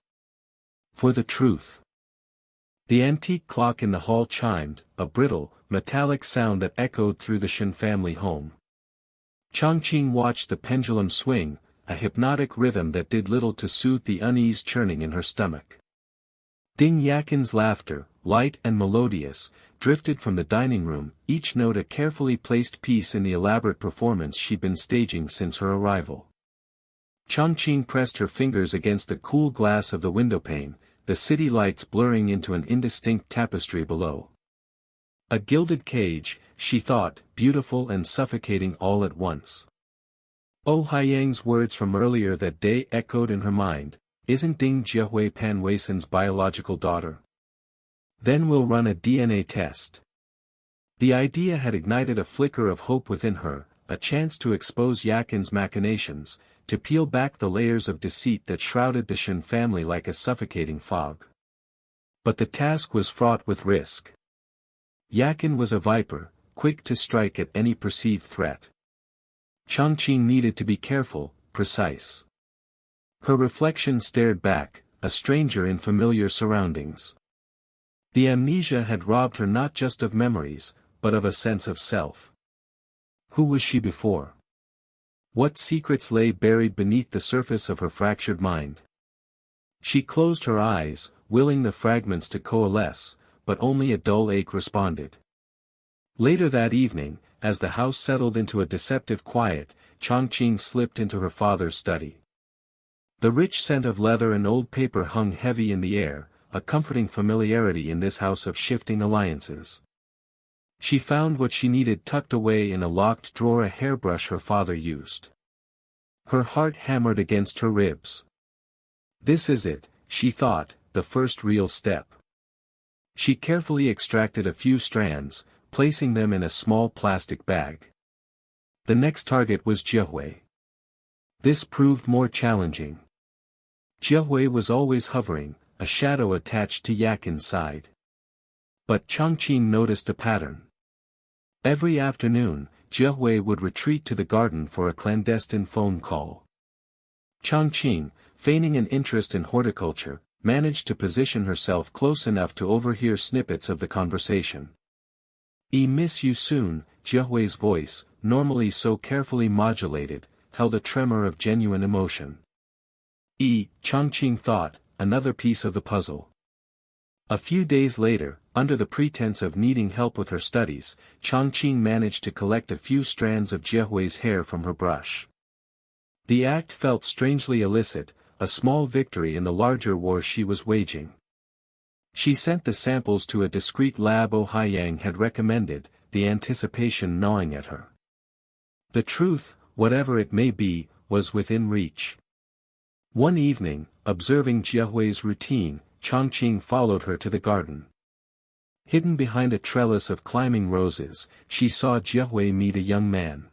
For the truth. The antique clock in the hall chimed, a brittle, metallic sound that echoed through the Shen family home. Changqing watched the pendulum swing, a hypnotic rhythm that did little to soothe the unease churning in her stomach. Ding Yakin's laughter, light and melodious, drifted from the dining room, each note a carefully placed piece in the elaborate performance she'd been staging since her arrival. Changqing pressed her fingers against the cool glass of the windowpane, the city lights blurring into an indistinct tapestry below. A gilded cage, she thought, beautiful and suffocating all at once. Oh Haiyang's words from earlier that day echoed in her mind, "Isn't Ding Jiehui Pan Weisen's biological daughter? Then we'll run a DNA test." The idea had ignited a flicker of hope within her, a chance to expose Yakin's machinations, to peel back the layers of deceit that shrouded the Shen family like a suffocating fog. But the task was fraught with risk. Yakin was a viper, quick to strike at any perceived threat. Changqing needed to be careful, precise. Her reflection stared back, a stranger in familiar surroundings. The amnesia had robbed her not just of memories, but of a sense of self. Who was she before? What secrets lay buried beneath the surface of her fractured mind? She closed her eyes, willing the fragments to coalesce, but only a dull ache responded. Later that evening, as the house settled into a deceptive quiet, Changqing slipped into her father's study. The rich scent of leather and old paper hung heavy in the air, a comforting familiarity in this house of shifting alliances. She found what she needed tucked away in a locked drawer, a hairbrush her father used. Her heart hammered against her ribs. This is it, she thought, the first real step. She carefully extracted a few strands, placing them in a small plastic bag. The next target was Jiehui. This proved more challenging. Jiehui was always hovering, a shadow attached to Yakin's side. But Changqing noticed a pattern. Every afternoon, Jiehui would retreat to the garden for a clandestine phone call. Changqing, feigning an interest in horticulture, managed to position herself close enough to overhear snippets of the conversation. Miss you soon," Jiehui's voice, normally so carefully modulated, held a tremor of genuine emotion. Changqing thought, another piece of the puzzle. A few days later, under the pretense of needing help with her studies, Changqing managed to collect a few strands of Jiehui's hair from her brush. The act felt strangely illicit, a small victory in the larger war she was waging. She sent the samples to a discreet lab Oh Haiyang had recommended, the anticipation gnawing at her. The truth, whatever it may be, was within reach. One evening, observing Jiehui's routine, Changqing followed her to the garden. Hidden behind a trellis of climbing roses, she saw Jiehui meet a young man.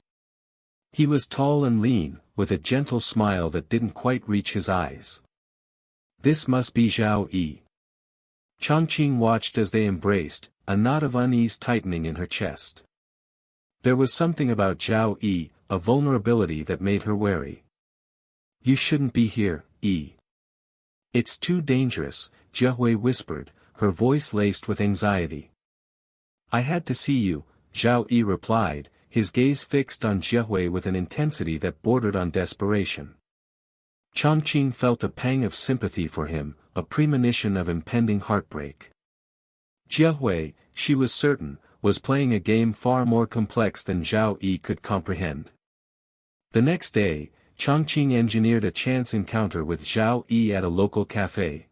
He was tall and lean, with a gentle smile that didn't quite reach his eyes. This must be Zhao Yi. Changqing watched as they embraced, a knot of unease tightening in her chest. There was something about Zhao Yi, a vulnerability that made her wary. "You shouldn't be here, Yi. It's too dangerous," Jiehui whispered, her voice laced with anxiety. "I had to see you," Zhao Yi replied, his gaze fixed on Jiehui with an intensity that bordered on desperation. Changqing felt a pang of sympathy for him, a premonition of impending heartbreak. Jiehui, she was certain, was playing a game far more complex than Zhao Yi could comprehend. The next day, Changqing engineered a chance encounter with Zhao Yi at a local cafe.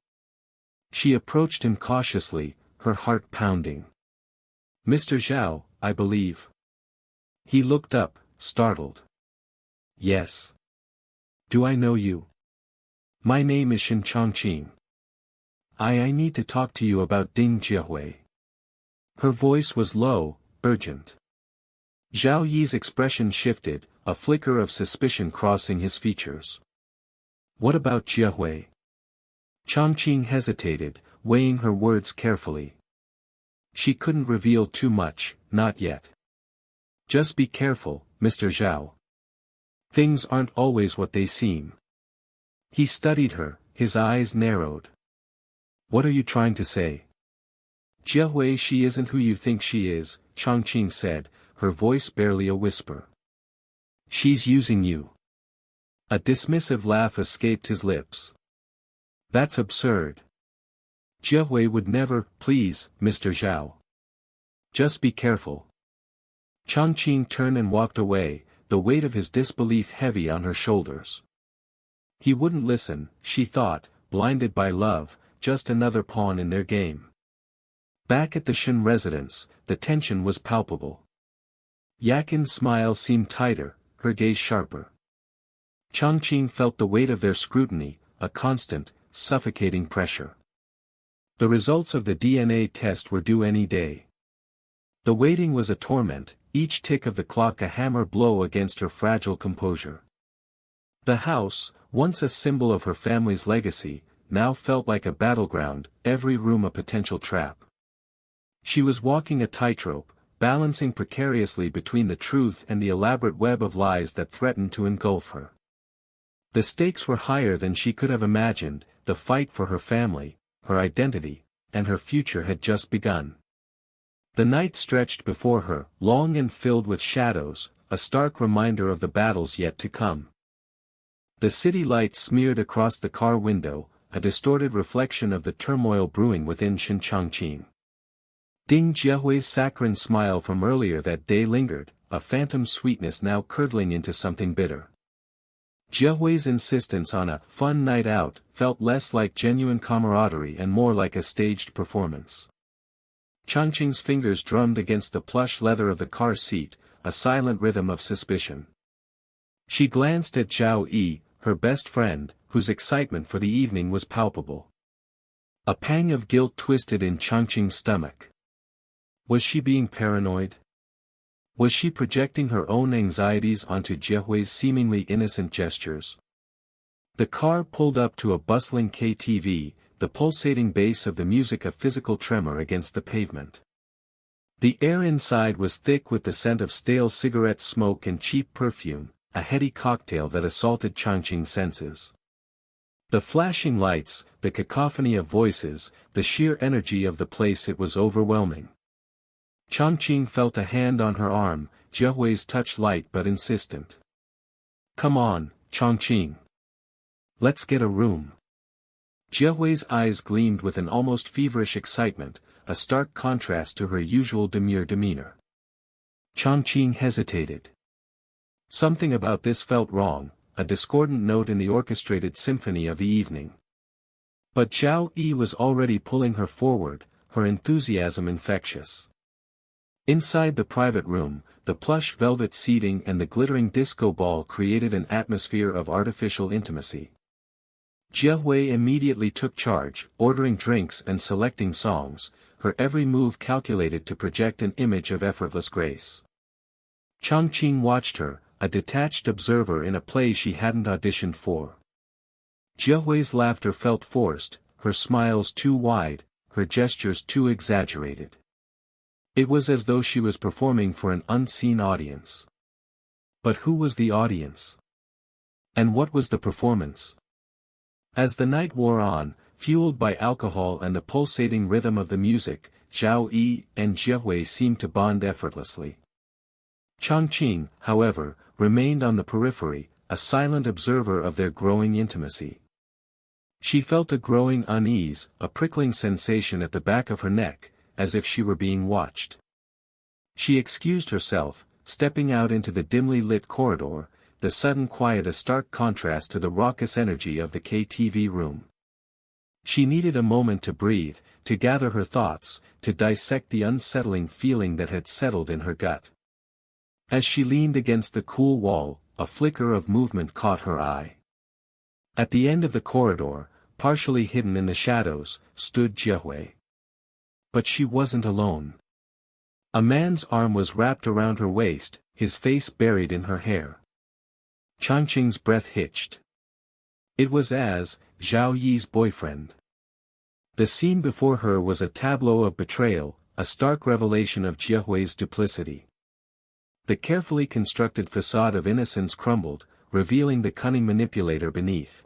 She approached him cautiously, her heart pounding. "Mr. Zhao, I believe." He looked up, startled. Yes. Do I know you? My name is Shin Chongqing. I need to talk to you about Ding Jiehui. Her voice was low, urgent. Zhao Yi's expression shifted, a flicker of suspicion crossing his features. What about Jiehui? Chongqing hesitated, weighing her words carefully. She couldn't reveal too much, not yet. Just be careful, Mr. Zhao. Things aren't always what they seem. He studied her, his eyes narrowed. What are you trying to say? Jiehui, she isn't who you think she is, Chongqing said, her voice barely a whisper. She's using you. A dismissive laugh escaped his lips. That's absurd. Jiehui would never, please, Mr. Zhao. Just be careful. Chongqing turned and walked away, the weight of his disbelief heavy on her shoulders. He wouldn't listen, she thought, blinded by love, just another pawn in their game. Back at the Shen residence, the tension was palpable. Yakin's smile seemed tighter, her gaze sharper. Chongqing felt the weight of their scrutiny, a constant, suffocating pressure. The results of the DNA test were due any day. The waiting was a torment, each tick of the clock a hammer blow against her fragile composure. The house, once a symbol of her family's legacy, now felt like a battleground, every room a potential trap. She was walking a tightrope, balancing precariously between the truth and the elaborate web of lies that threatened to engulf her. The stakes were higher than she could have imagined, the fight for her family, her identity, and her future had just begun. The night stretched before her, long and filled with shadows, a stark reminder of the battles yet to come. The city lights smeared across the car window, a distorted reflection of the turmoil brewing within Shin Chongqing. Ding Jiehui's saccharine smile from earlier that day lingered, a phantom sweetness now curdling into something bitter. Jiehui's insistence on a fun night out felt less like genuine camaraderie and more like a staged performance. Chongqing's fingers drummed against the plush leather of the car seat, a silent rhythm of suspicion. She glanced at Zhao Yi, her best friend, whose excitement for the evening was palpable. A pang of guilt twisted in Chongqing's stomach. Was she being paranoid? Was she projecting her own anxieties onto Jiehui's seemingly innocent gestures? The car pulled up to a bustling KTV, the pulsating bass of the music a physical tremor against the pavement. The air inside was thick with the scent of stale cigarette smoke and cheap perfume, a heady cocktail that assaulted Chongqing's senses. The flashing lights, the cacophony of voices, the sheer energy of the place, it was overwhelming. Chongqing felt a hand on her arm, Jiehui's touch light but insistent. Come on, Chongqing. Let's get a room. Jiehui's eyes gleamed with an almost feverish excitement, a stark contrast to her usual demure demeanor. Chongqing hesitated. Something about this felt wrong, a discordant note in the orchestrated symphony of the evening. But Zhao Yi was already pulling her forward, her enthusiasm infectious. Inside the private room, the plush velvet seating and the glittering disco ball created an atmosphere of artificial intimacy. Jiehui immediately took charge, ordering drinks and selecting songs, her every move calculated to project an image of effortless grace. Chongqing watched her, a detached observer in a play she hadn't auditioned for. Jiehui's laughter felt forced, her smiles too wide, her gestures too exaggerated. It was as though she was performing for an unseen audience. But who was the audience? And what was the performance? As the night wore on, fueled by alcohol and the pulsating rhythm of the music, Zhao Yi and Jiehui seemed to bond effortlessly. Chongqing, however, remained on the periphery, a silent observer of their growing intimacy. She felt a growing unease, a prickling sensation at the back of her neck, as if she were being watched. She excused herself, stepping out into the dimly lit corridor, the sudden quiet a stark contrast to the raucous energy of the KTV room. She needed a moment to breathe, to gather her thoughts, to dissect the unsettling feeling that had settled in her gut. As she leaned against the cool wall, a flicker of movement caught her eye. At the end of the corridor, partially hidden in the shadows, stood Jiahui. But she wasn't alone. A man's arm was wrapped around her waist, his face buried in her hair. Changqing's breath hitched. It was Zhao Yi's boyfriend. The scene before her was a tableau of betrayal, a stark revelation of Jiahui's duplicity. The carefully constructed facade of innocence crumbled, revealing the cunning manipulator beneath.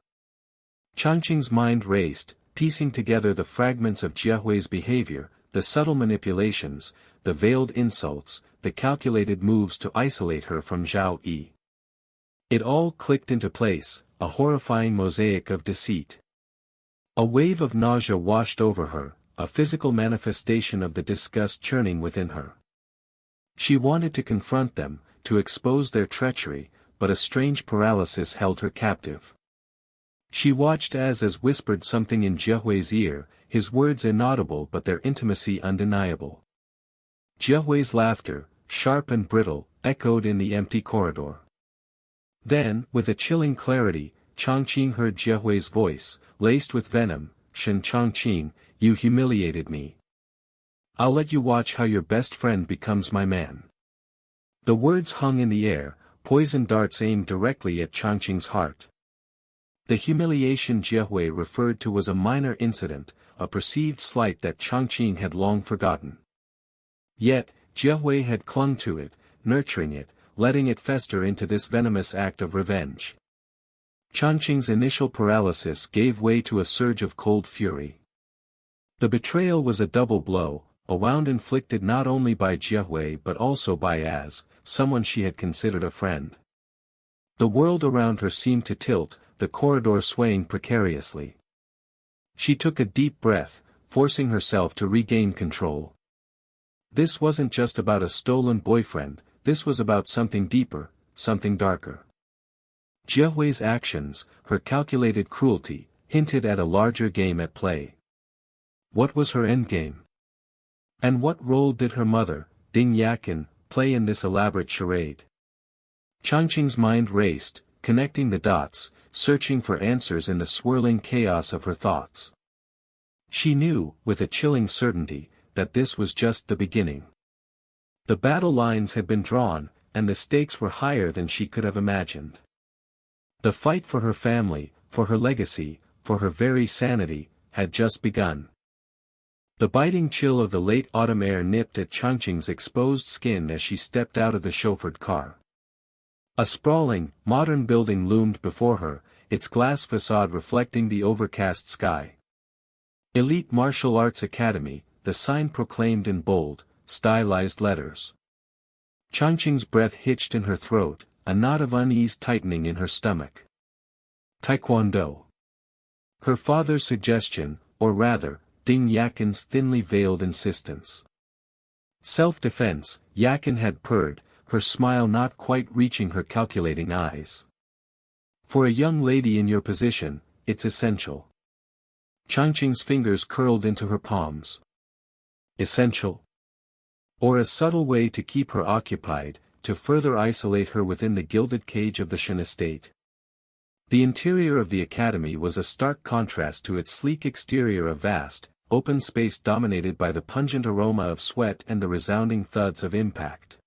Changqing's mind raced, piecing together the fragments of Jiahui's behavior, the subtle manipulations, the veiled insults, the calculated moves to isolate her from Zhao Yi. It all clicked into place, a horrifying mosaic of deceit. A wave of nausea washed over her, a physical manifestation of the disgust churning within her. She wanted to confront them, to expose their treachery, but a strange paralysis held her captive. She watched as whispered something in Jiahui's ear, his words inaudible but their intimacy undeniable. Jiahui's laughter, sharp and brittle, echoed in the empty corridor. Then, with a chilling clarity, Changqing heard Jiahui's voice, laced with venom, "Shen Changqing, you humiliated me. I'll let you watch how your best friend becomes my man." The words hung in the air, poison darts aimed directly at Changqing's heart. The humiliation Jiahui referred to was a minor incident, a perceived slight that Changqing had long forgotten. Yet, Jiahui had clung to it, nurturing it, letting it fester into this venomous act of revenge. Changqing's initial paralysis gave way to a surge of cold fury. The betrayal was a double blow, a wound inflicted not only by Jiahui but also by someone she had considered a friend. The world around her seemed to tilt, the corridor swaying precariously. She took a deep breath, forcing herself to regain control. This wasn't just about a stolen boyfriend, this was about something deeper, something darker. Jiahui's actions, her calculated cruelty, hinted at a larger game at play. What was her endgame? And what role did her mother, Ding Yakin, play in this elaborate charade? Changqing's mind raced, connecting the dots, searching for answers in the swirling chaos of her thoughts. She knew, with a chilling certainty, that this was just the beginning. The battle lines had been drawn, and the stakes were higher than she could have imagined. The fight for her family, for her legacy, for her very sanity, had just begun. The biting chill of the late autumn air nipped at Changqing's exposed skin as she stepped out of the chauffeured car. A sprawling, modern building loomed before her, its glass facade reflecting the overcast sky. Elite Martial Arts Academy, the sign proclaimed in bold, stylized letters. Changqing's breath hitched in her throat, a knot of unease tightening in her stomach. Taekwondo. Her father's suggestion, or rather, Ding Yakin's thinly veiled insistence. Self-defense, Yakin had purred, her smile not quite reaching her calculating eyes. For a young lady in your position, it's essential. Changqing's fingers curled into her palms. Essential? Or a subtle way to keep her occupied, to further isolate her within the gilded cage of the Shen estate. The interior of the academy was a stark contrast to its sleek exterior, a vast, open space dominated by the pungent aroma of sweat and the resounding thuds of impact.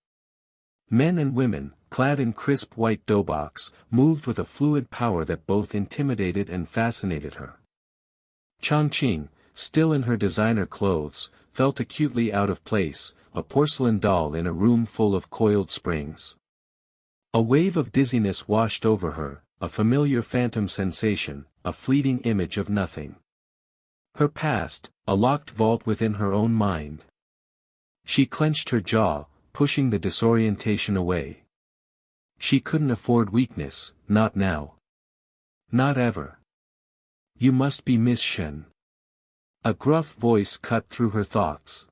Men and women, clad in crisp white dobaks, moved with a fluid power that both intimidated and fascinated her. Changqing, still in her designer clothes, felt acutely out of place, a porcelain doll in a room full of coiled springs. A wave of dizziness washed over her, a familiar phantom sensation, a fleeting image of nothing. Her past, a locked vault within her own mind. She clenched her jaw, pushing the disorientation away. She couldn't afford weakness, not now. Not ever. You must be Miss Shen. A gruff voice cut through her thoughts.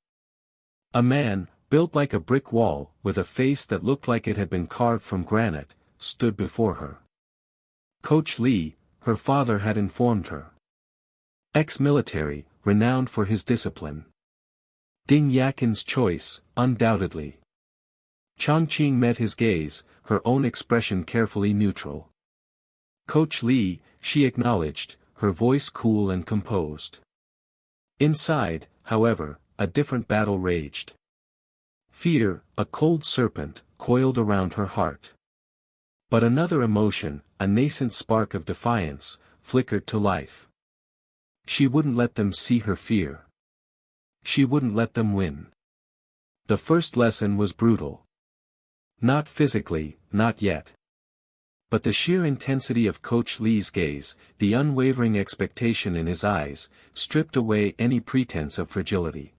A man, built like a brick wall, with a face that looked like it had been carved from granite, stood before her. Coach Li, her father had informed her. Ex-military, renowned for his discipline. Ding Yakin's choice, undoubtedly. Chongqing met his gaze, her own expression carefully neutral. Coach Li, she acknowledged, her voice cool and composed. Inside, however, a different battle raged. Fear, a cold serpent, coiled around her heart. But another emotion, a nascent spark of defiance, flickered to life. She wouldn't let them see her fear. She wouldn't let them win. The first lesson was brutal. Not physically, not yet. But the sheer intensity of Coach Li's gaze, the unwavering expectation in his eyes, stripped away any pretense of fragility.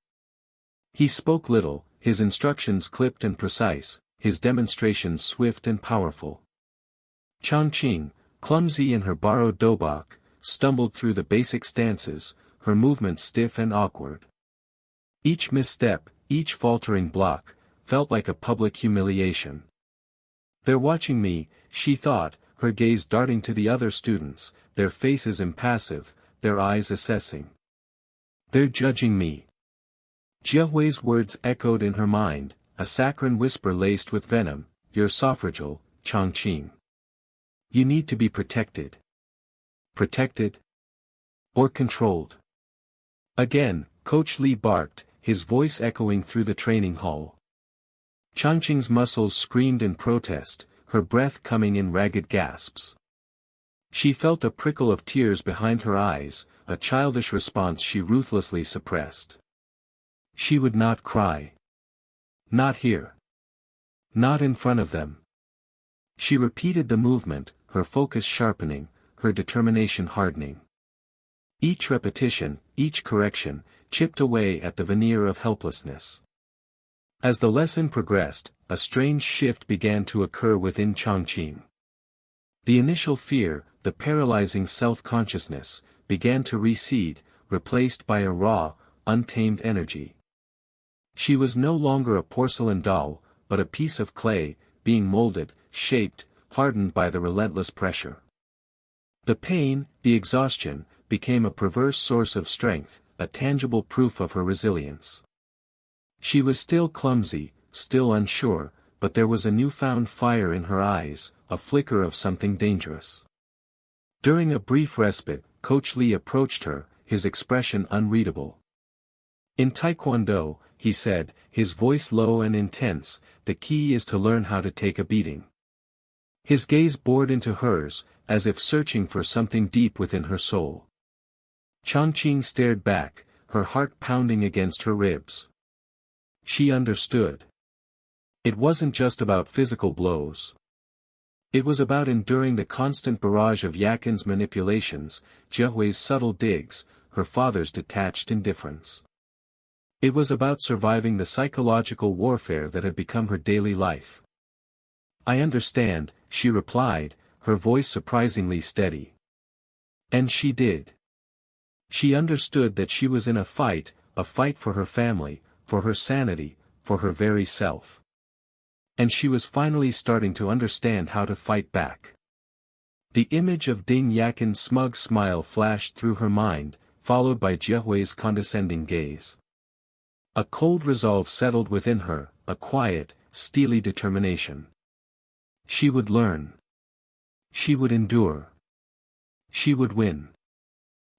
He spoke little, his instructions clipped and precise, his demonstrations swift and powerful. Chongqing, clumsy in her borrowed dobok, stumbled through the basic stances, her movements stiff and awkward. Each misstep, each faltering block, felt like a public humiliation. "They're watching me," she thought, her gaze darting to the other students, their faces impassive, their eyes assessing. "They're judging me." Jiehui's words echoed in her mind, a saccharine whisper laced with venom, "You're suffragile, Chongqing. You need to be protected." Protected? Or controlled? Again, Coach Li barked, his voice echoing through the training hall. Chongqing's muscles screamed in protest, her breath coming in ragged gasps. She felt a prickle of tears behind her eyes, a childish response she ruthlessly suppressed. She would not cry. Not here. Not in front of them. She repeated the movement, her focus sharpening, her determination hardening. Each repetition, each correction, chipped away at the veneer of helplessness. As the lesson progressed, a strange shift began to occur within Chongqing. The initial fear, the paralyzing self-consciousness, began to recede, replaced by a raw, untamed energy. She was no longer a porcelain doll, but a piece of clay, being molded, shaped, hardened by the relentless pressure. The pain, the exhaustion, became a perverse source of strength, a tangible proof of her resilience. She was still clumsy, still unsure, but there was a newfound fire in her eyes, a flicker of something dangerous. During a brief respite, Coach Li approached her, his expression unreadable. "In Taekwondo," he said, his voice low and intense, "the key is to learn how to take a beating." His gaze bored into hers, as if searching for something deep within her soul. Chongqing stared back, her heart pounding against her ribs. She understood. It wasn't just about physical blows. It was about enduring the constant barrage of Yakin's manipulations, Jiehui's subtle digs, her father's detached indifference. It was about surviving the psychological warfare that had become her daily life. "I understand," she replied, her voice surprisingly steady. And she did. She understood that she was in a fight for her family, for her sanity, for her very self. And she was finally starting to understand how to fight back. The image of Ding Yakin's smug smile flashed through her mind, followed by Jiehui's condescending gaze. A cold resolve settled within her, a quiet, steely determination. She would learn. She would endure. She would win.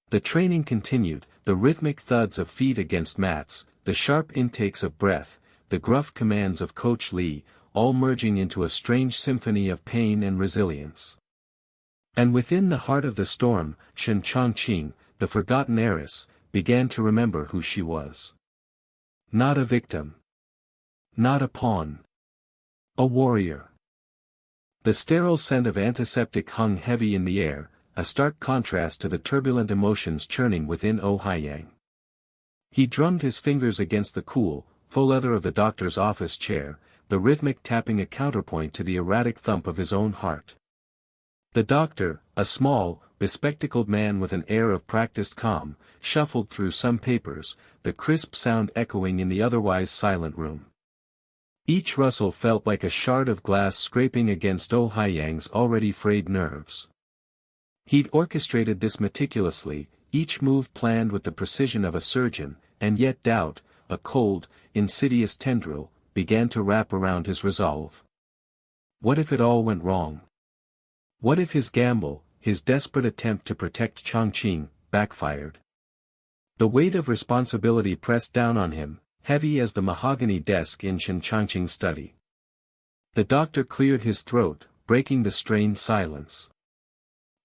The training continued, the rhythmic thuds of feet against mats, the sharp intakes of breath, the gruff commands of Coach Li, all merging into a strange symphony of pain and resilience. And within the heart of the storm, Shen Chongqing, the forgotten heiress, began to remember who she was. Not a victim. Not a pawn. A warrior. The sterile scent of antiseptic hung heavy in the air, a stark contrast to the turbulent emotions churning within Oh Haiyang. He drummed his fingers against the cool, faux leather of the doctor's office chair, the rhythmic tapping a counterpoint to the erratic thump of his own heart. The doctor, a small, bespectacled man with an air of practiced calm, shuffled through some papers, the crisp sound echoing in the otherwise silent room. Each rustle felt like a shard of glass scraping against Oh Haiyang's already frayed nerves. He'd orchestrated this meticulously, each move planned with the precision of a surgeon, and yet doubt, a cold, insidious tendril, began to wrap around his resolve. What if it all went wrong? What if his gamble, his desperate attempt to protect Chongqing, backfired? The weight of responsibility pressed down on him, heavy as the mahogany desk in Chongqing's study. The doctor cleared his throat, breaking the strained silence.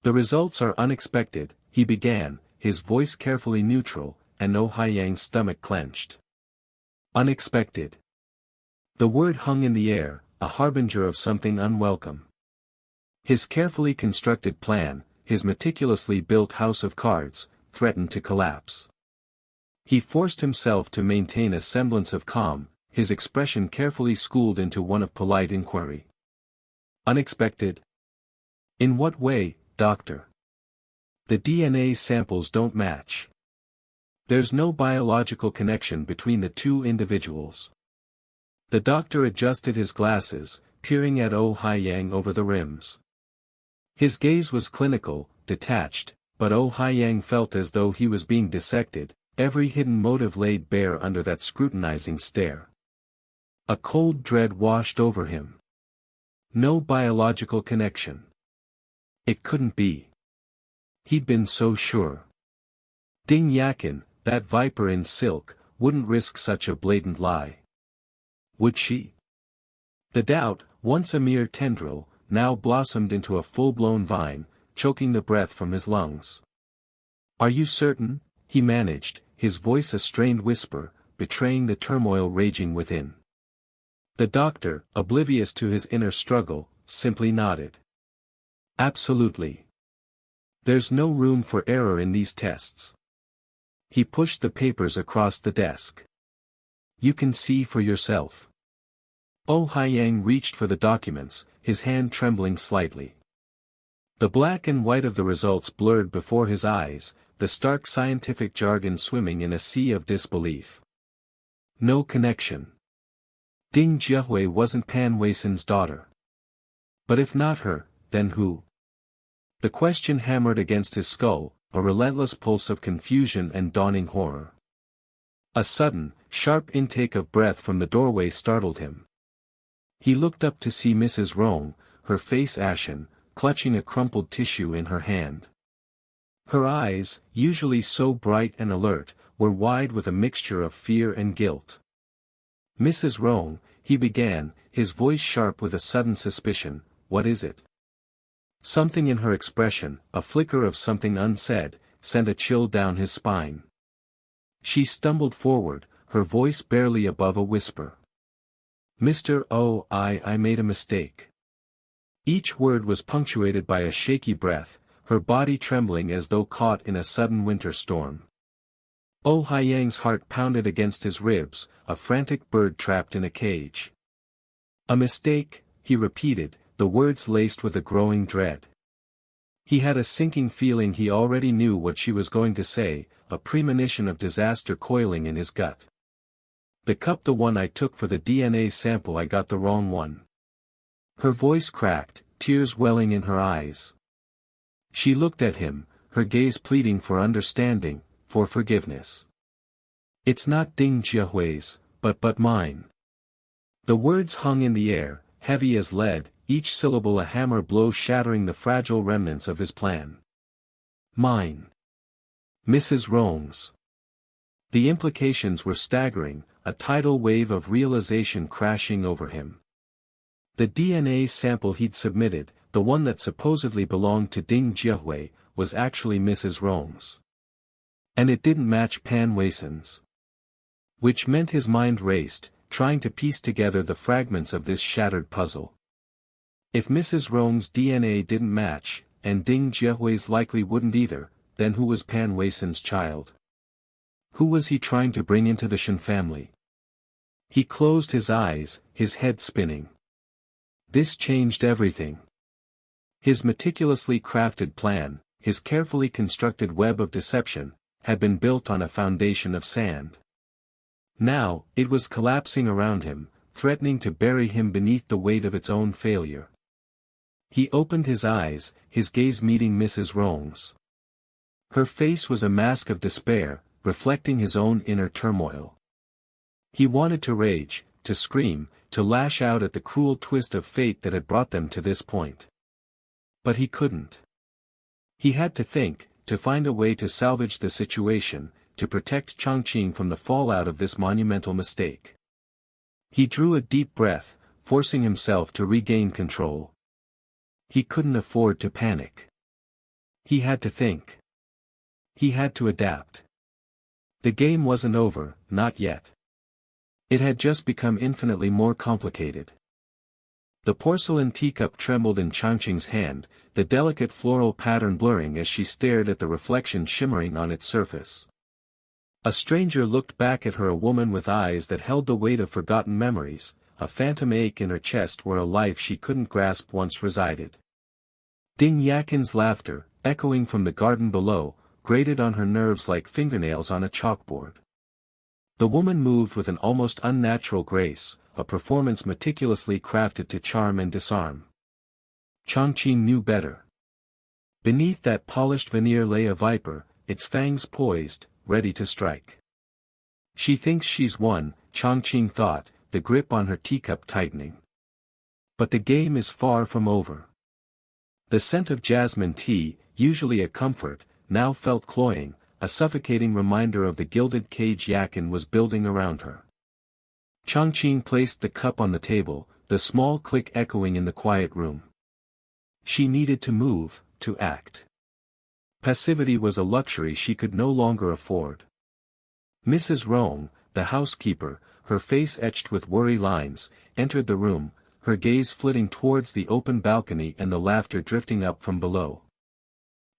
The results are unexpected, he began, his voice carefully neutral, and Oh Haiyang's stomach clenched. Unexpected. The word hung in the air, a harbinger of something unwelcome. His carefully constructed plan, his meticulously built house of cards, threatened to collapse. He forced himself to maintain a semblance of calm, his expression carefully schooled into one of polite inquiry. Unexpected? In what way, doctor? The DNA samples don't match. There's no biological connection between the two individuals. The doctor adjusted his glasses, peering at Oh Haiyang over the rims. His gaze was clinical, detached, but Oh Haiyang felt as though he was being dissected, every hidden motive laid bare under that scrutinizing stare. A cold dread washed over him. No biological connection. It couldn't be. He'd been so sure. Ding Yakin, that viper in silk, wouldn't risk such a blatant lie. Would she? The doubt, once a mere tendril, now blossomed into a full-blown vine, choking the breath from his lungs. Are you certain? He managed, his voice a strained whisper, betraying the turmoil raging within. The doctor, oblivious to his inner struggle, simply nodded. Absolutely. There's no room for error in these tests. He pushed the papers across the desk. You can see for yourself. Oh Haiyang reached for the documents, his hand trembling slightly. The black and white of the results blurred before his eyes, the stark scientific jargon swimming in a sea of disbelief. No connection. Ding Jiahui wasn't Pan Weisen's daughter. But if not her, then who? The question hammered against his skull, a relentless pulse of confusion and dawning horror. A sudden, sharp intake of breath from the doorway startled him. He looked up to see Mrs. Rong, her face ashen, clutching a crumpled tissue in her hand. Her eyes, usually so bright and alert, were wide with a mixture of fear and guilt. Mrs. Rong, he began, his voice sharp with a sudden suspicion, what is it? Something in her expression, a flicker of something unsaid, sent a chill down his spine. She stumbled forward, her voice barely above a whisper. Mr. Oh, I made a mistake. Each word was punctuated by a shaky breath, her body trembling as though caught in a sudden winter storm. Oh Haiyang's heart pounded against his ribs, a frantic bird trapped in a cage. A mistake, he repeated, the words laced with a growing dread. He had a sinking feeling he already knew what she was going to say, a premonition of disaster coiling in his gut. The cup, the one I took for the DNA sample, I got the wrong one. Her voice cracked, tears welling in her eyes. She looked at him, her gaze pleading for understanding, for forgiveness. It's not Ding Jiahui's, but mine. The words hung in the air, heavy as lead, each syllable a hammer blow shattering the fragile remnants of his plan. Mine. Mrs. Rong's. The implications were staggering, a tidal wave of realization crashing over him. The DNA sample he'd submitted, the one that supposedly belonged to Ding Jiahui, was actually Mrs. Rong's. And it didn't match Pan Weisen's. Which meant his mind raced, trying to piece together the fragments of this shattered puzzle. If Mrs. Rong's DNA didn't match, and Ding Jiahui's likely wouldn't either, then who was Pan Weisen's child? Who was he trying to bring into the Shen family? He closed his eyes, his head spinning. This changed everything. His meticulously crafted plan, his carefully constructed web of deception, had been built on a foundation of sand. Now, it was collapsing around him, threatening to bury him beneath the weight of its own failure. He opened his eyes, his gaze meeting Mrs. Rong's. Her face was a mask of despair, reflecting his own inner turmoil. He wanted to rage, to scream, to lash out at the cruel twist of fate that had brought them to this point. But he couldn't. He had to think, to find a way to salvage the situation, to protect Chongqing from the fallout of this monumental mistake. He drew a deep breath, forcing himself to regain control. He couldn't afford to panic. He had to think. He had to adapt. The game wasn't over, not yet. It had just become infinitely more complicated. The porcelain teacup trembled in Chongqing's hand, the delicate floral pattern blurring as she stared at the reflection shimmering on its surface. A stranger looked back at her, a woman with eyes that held the weight of forgotten memories, a phantom ache in her chest where a life she couldn't grasp once resided. Ding Yakin's laughter, echoing from the garden below, grated on her nerves like fingernails on a chalkboard. The woman moved with an almost unnatural grace, a performance meticulously crafted to charm and disarm. Chongqing knew better. Beneath that polished veneer lay a viper, its fangs poised, ready to strike. She thinks she's won, Chongqing thought, the grip on her teacup tightening. But the game is far from over. The scent of jasmine tea, usually a comfort, now felt cloying, a suffocating reminder of the gilded cage Yakin was building around her. Chongqing placed the cup on the table, the small click echoing in the quiet room. She needed to move, to act. Passivity was a luxury she could no longer afford. Mrs. Rong, the housekeeper, her face etched with worry lines, entered the room, her gaze flitting towards the open balcony and the laughter drifting up from below.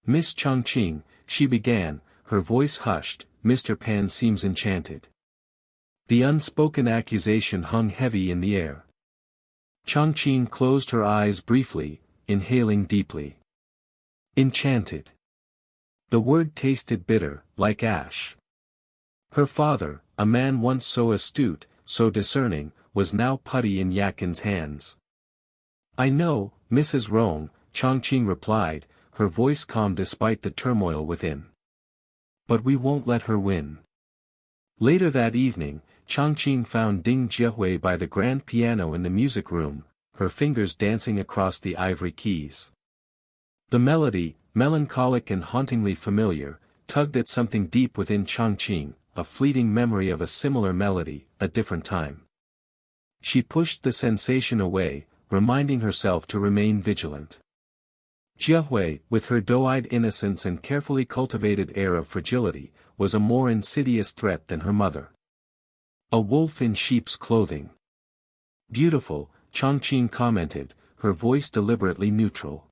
"Miss Chongqing," she began, her voice hushed, "Mr. Pan seems enchanted." The unspoken accusation hung heavy in the air. Chongqing closed her eyes briefly, inhaling deeply. Enchanted. The word tasted bitter, like ash. Her father, a man once so astute, so discerning, was now putty in Yakin's hands. "I know, Mrs. Rong," Chongqing replied, her voice calm despite the turmoil within. "But we won't let her win." Later that evening, Chongqing found Ding Jiehui by the grand piano in the music room, her fingers dancing across the ivory keys. The melody, melancholic and hauntingly familiar, tugged at something deep within Chongqing, a fleeting memory of a similar melody, a different time. She pushed the sensation away, reminding herself to remain vigilant. Jiehui, with her doe-eyed innocence and carefully cultivated air of fragility, was a more insidious threat than her mother. A wolf in sheep's clothing. "Beautiful," Chongqing commented, her voice deliberately neutral.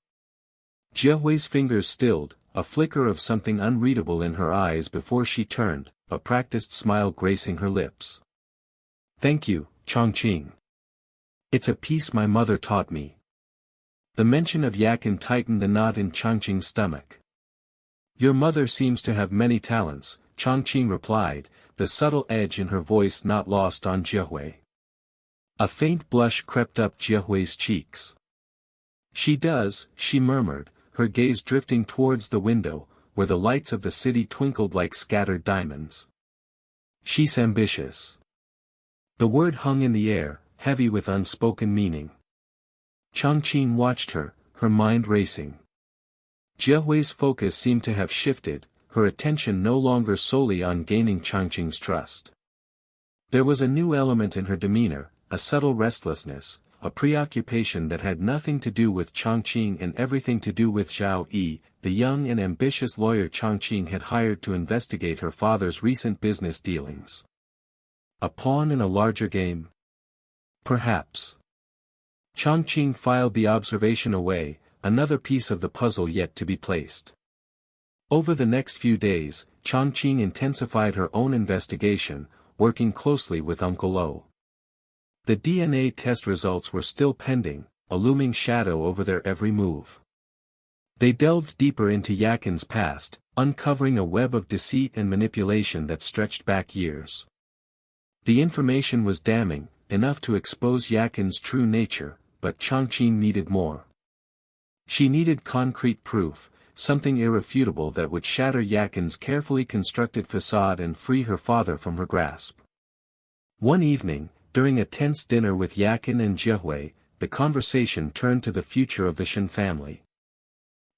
Jiehui's fingers stilled, a flicker of something unreadable in her eyes before she turned, a practiced smile gracing her lips. "Thank you, Chongqing. It's a piece my mother taught me." The mention of Yakin tightened the knot in Chongqing's stomach. "Your mother seems to have many talents," Chongqing replied, the subtle edge in her voice not lost on Jiehui. A faint blush crept up Jiehui's cheeks. "She does," she murmured, her gaze drifting towards the window, where the lights of the city twinkled like scattered diamonds. "She's ambitious." The word hung in the air, heavy with unspoken meaning. Chongqing watched her, her mind racing. Jiehui's focus seemed to have shifted, her attention no longer solely on gaining Chongqing's trust. There was a new element in her demeanor, a subtle restlessness, a preoccupation that had nothing to do with Chongqing and everything to do with Zhao Yi, the young and ambitious lawyer Chongqing had hired to investigate her father's recent business dealings. A pawn in a larger game? Perhaps. Chongqing filed the observation away, another piece of the puzzle yet to be placed. Over the next few days, Chongqing intensified her own investigation, working closely with Uncle O. The DNA test results were still pending, a looming shadow over their every move. They delved deeper into Yakin's past, uncovering a web of deceit and manipulation that stretched back years. The information was damning, enough to expose Yakin's true nature, but Chongqing needed more. She needed concrete proof, something irrefutable that would shatter Yakin's carefully constructed facade and free her father from her grasp. One evening, During a tense dinner with Yakin and Jiahui, the conversation turned to the future of the Shen family.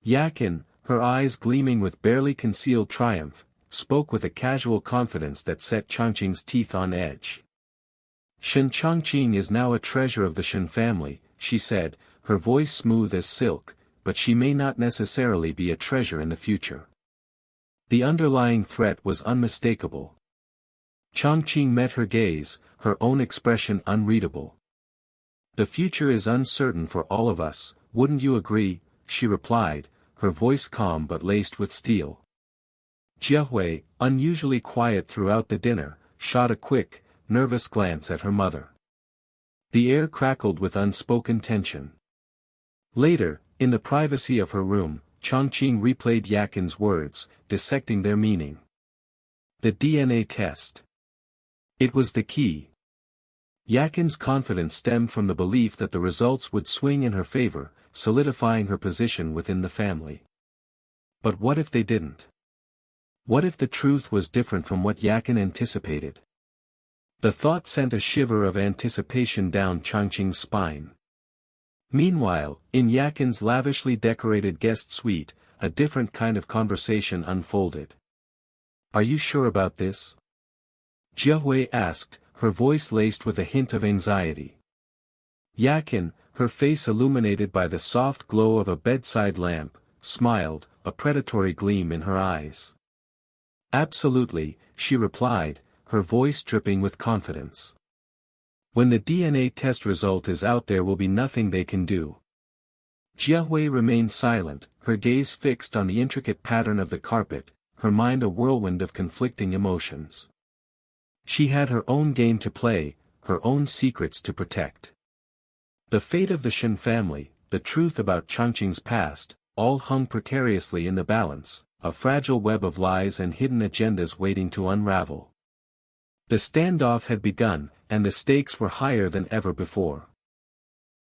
Yakin, her eyes gleaming with barely concealed triumph, spoke with a casual confidence that set Changqing's teeth on edge. Shen Changqing is now a treasure of the Shen family, she said, her voice smooth as silk, but she may not necessarily be a treasure in the future. The underlying threat was unmistakable. Changqing met her gaze, her own expression unreadable. The future is uncertain for all of us, wouldn't you agree? She replied, her voice calm but laced with steel. Jiahui, unusually quiet throughout the dinner, shot a quick, nervous glance at her mother. The air crackled with unspoken tension. Later, in the privacy of her room, Changqing replayed Yakin's words, dissecting their meaning. The DNA test. It was the key. Yakin's confidence stemmed from the belief that the results would swing in her favor, solidifying her position within the family. But what if they didn't? What if the truth was different from what Yakin anticipated? The thought sent a shiver of anticipation down Changqing's spine. Meanwhile, in Yakin's lavishly decorated guest suite, a different kind of conversation unfolded. Are you sure about this? Jiahui asked, her voice laced with a hint of anxiety. Yakin, her face illuminated by the soft glow of a bedside lamp, smiled, a predatory gleam in her eyes. Absolutely, she replied, her voice dripping with confidence. When the DNA test result is out, there will be nothing they can do. Jiahui remained silent, her gaze fixed on the intricate pattern of the carpet, her mind a whirlwind of conflicting emotions. She had her own game to play, her own secrets to protect. The fate of the Shen family, the truth about Changqing's past, all hung precariously in the balance, a fragile web of lies and hidden agendas waiting to unravel. The standoff had begun, and the stakes were higher than ever before.